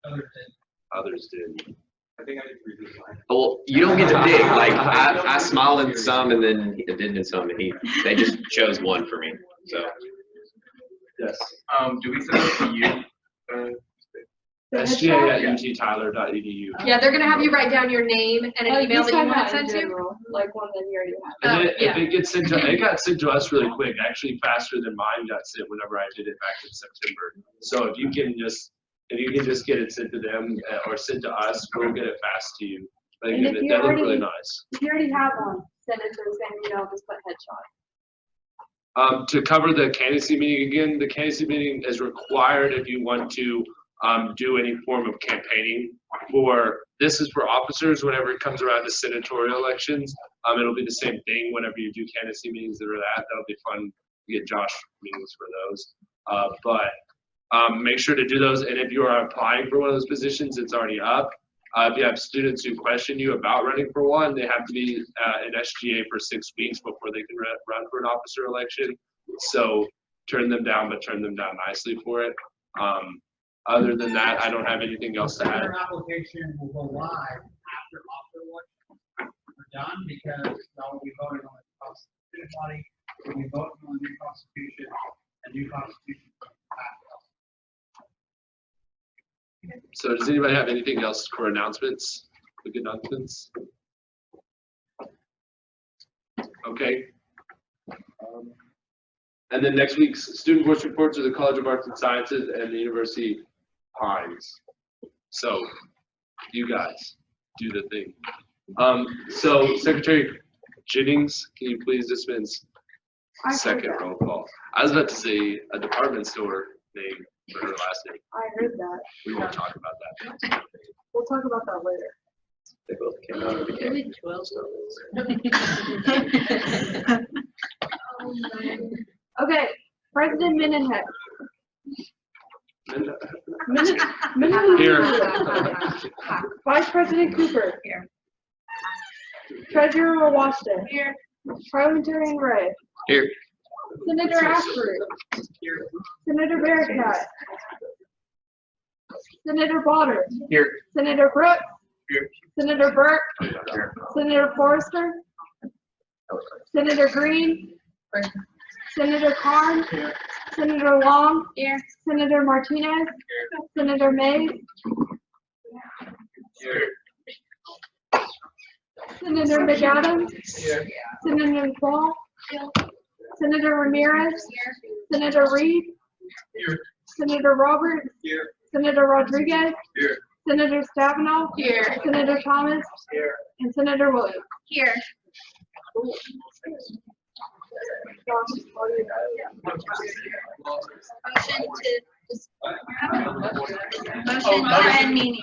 Others did. I think I did read this line. Well, you don't get to pick. Like I smiled in some, and then it didn't in some, and they just chose one for me. So yes. Do we send it to you? SGA@uttyler.edu. Yeah, they're gonna have you write down your name and an email just that you talking want about sent in to. general, like one that you already have. And then yeah. if it gets sent to, it got sent to us really quick, actually faster than mine got sent whenever I did it back in September. So if you can just get it sent to them or sent to us, we'll get it fast to you. Like, And if you that looked already- really nice. If you already have one, send it to the same email, just put headshot. To cover the candidacy meeting again, the candidacy meeting is required if you want to do any form of campaigning. This is for officers whenever it comes around to senatorial elections. It'll be the same thing whenever you do candidacy meetings that are that'll be fun to get Josh meetings for those. But make sure to do those, and if you are applying for one of those positions, it's already up. If you have students who question you about running for one, they have to be in SGA for 6 weeks before they can run for an officer election. So turn them down, but turn them down nicely for it. Other than that, I don't have anything else to add. Our application will go live after elections are done, because now we voted on the constitution body, when we vote on the new constitution will pass So does anybody have anything else for announcements? Quick announcements? Okay. And then next week's student voice reports are the College of Arts and Sciences and the University Pines. So you guys do the thing. So Secretary Jennings, can you please dispense second roll call? I was about to say a department store name for her last name. I heard that. We won't talk about that. We'll talk about that later. They both came out of the game. Okay, President Mendenhead. Here. Vice President Cooper. Here. Treasurer Washington. Here. Parliamentarian Ray. Here. Senator Ashford. Senator Bearcat. Senator Botter. Here. Senator Brooks. Here. Senator Burke. Senator Forrester. Senator Green. Senator Karn. Senator Long. Here. Senator Martinez. Senator Mays. Here. Senator McAdams. Here. Senator Paul. Senator Ramirez. Senator Reed. Here. Senator Roberts. Here. Senator Rodriguez. Here. Senator Stabenow. Here. Senator Thomas. Here. And Senator Williams. Here. Motion to just. Motion to end meeting.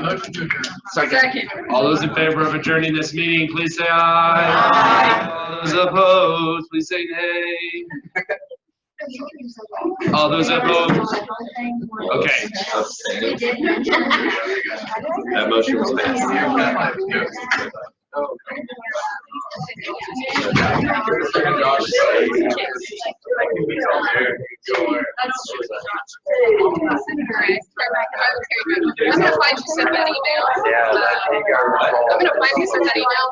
Motion to adjourn. Second. All those in favor of adjourning this meeting, please say aye. All those opposed, please say nay. All those opposed? Okay. That motion was passed. I'm gonna find you sent that email. I'm gonna find you sent that email.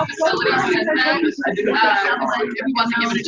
Facilities sent that. If you want to give it a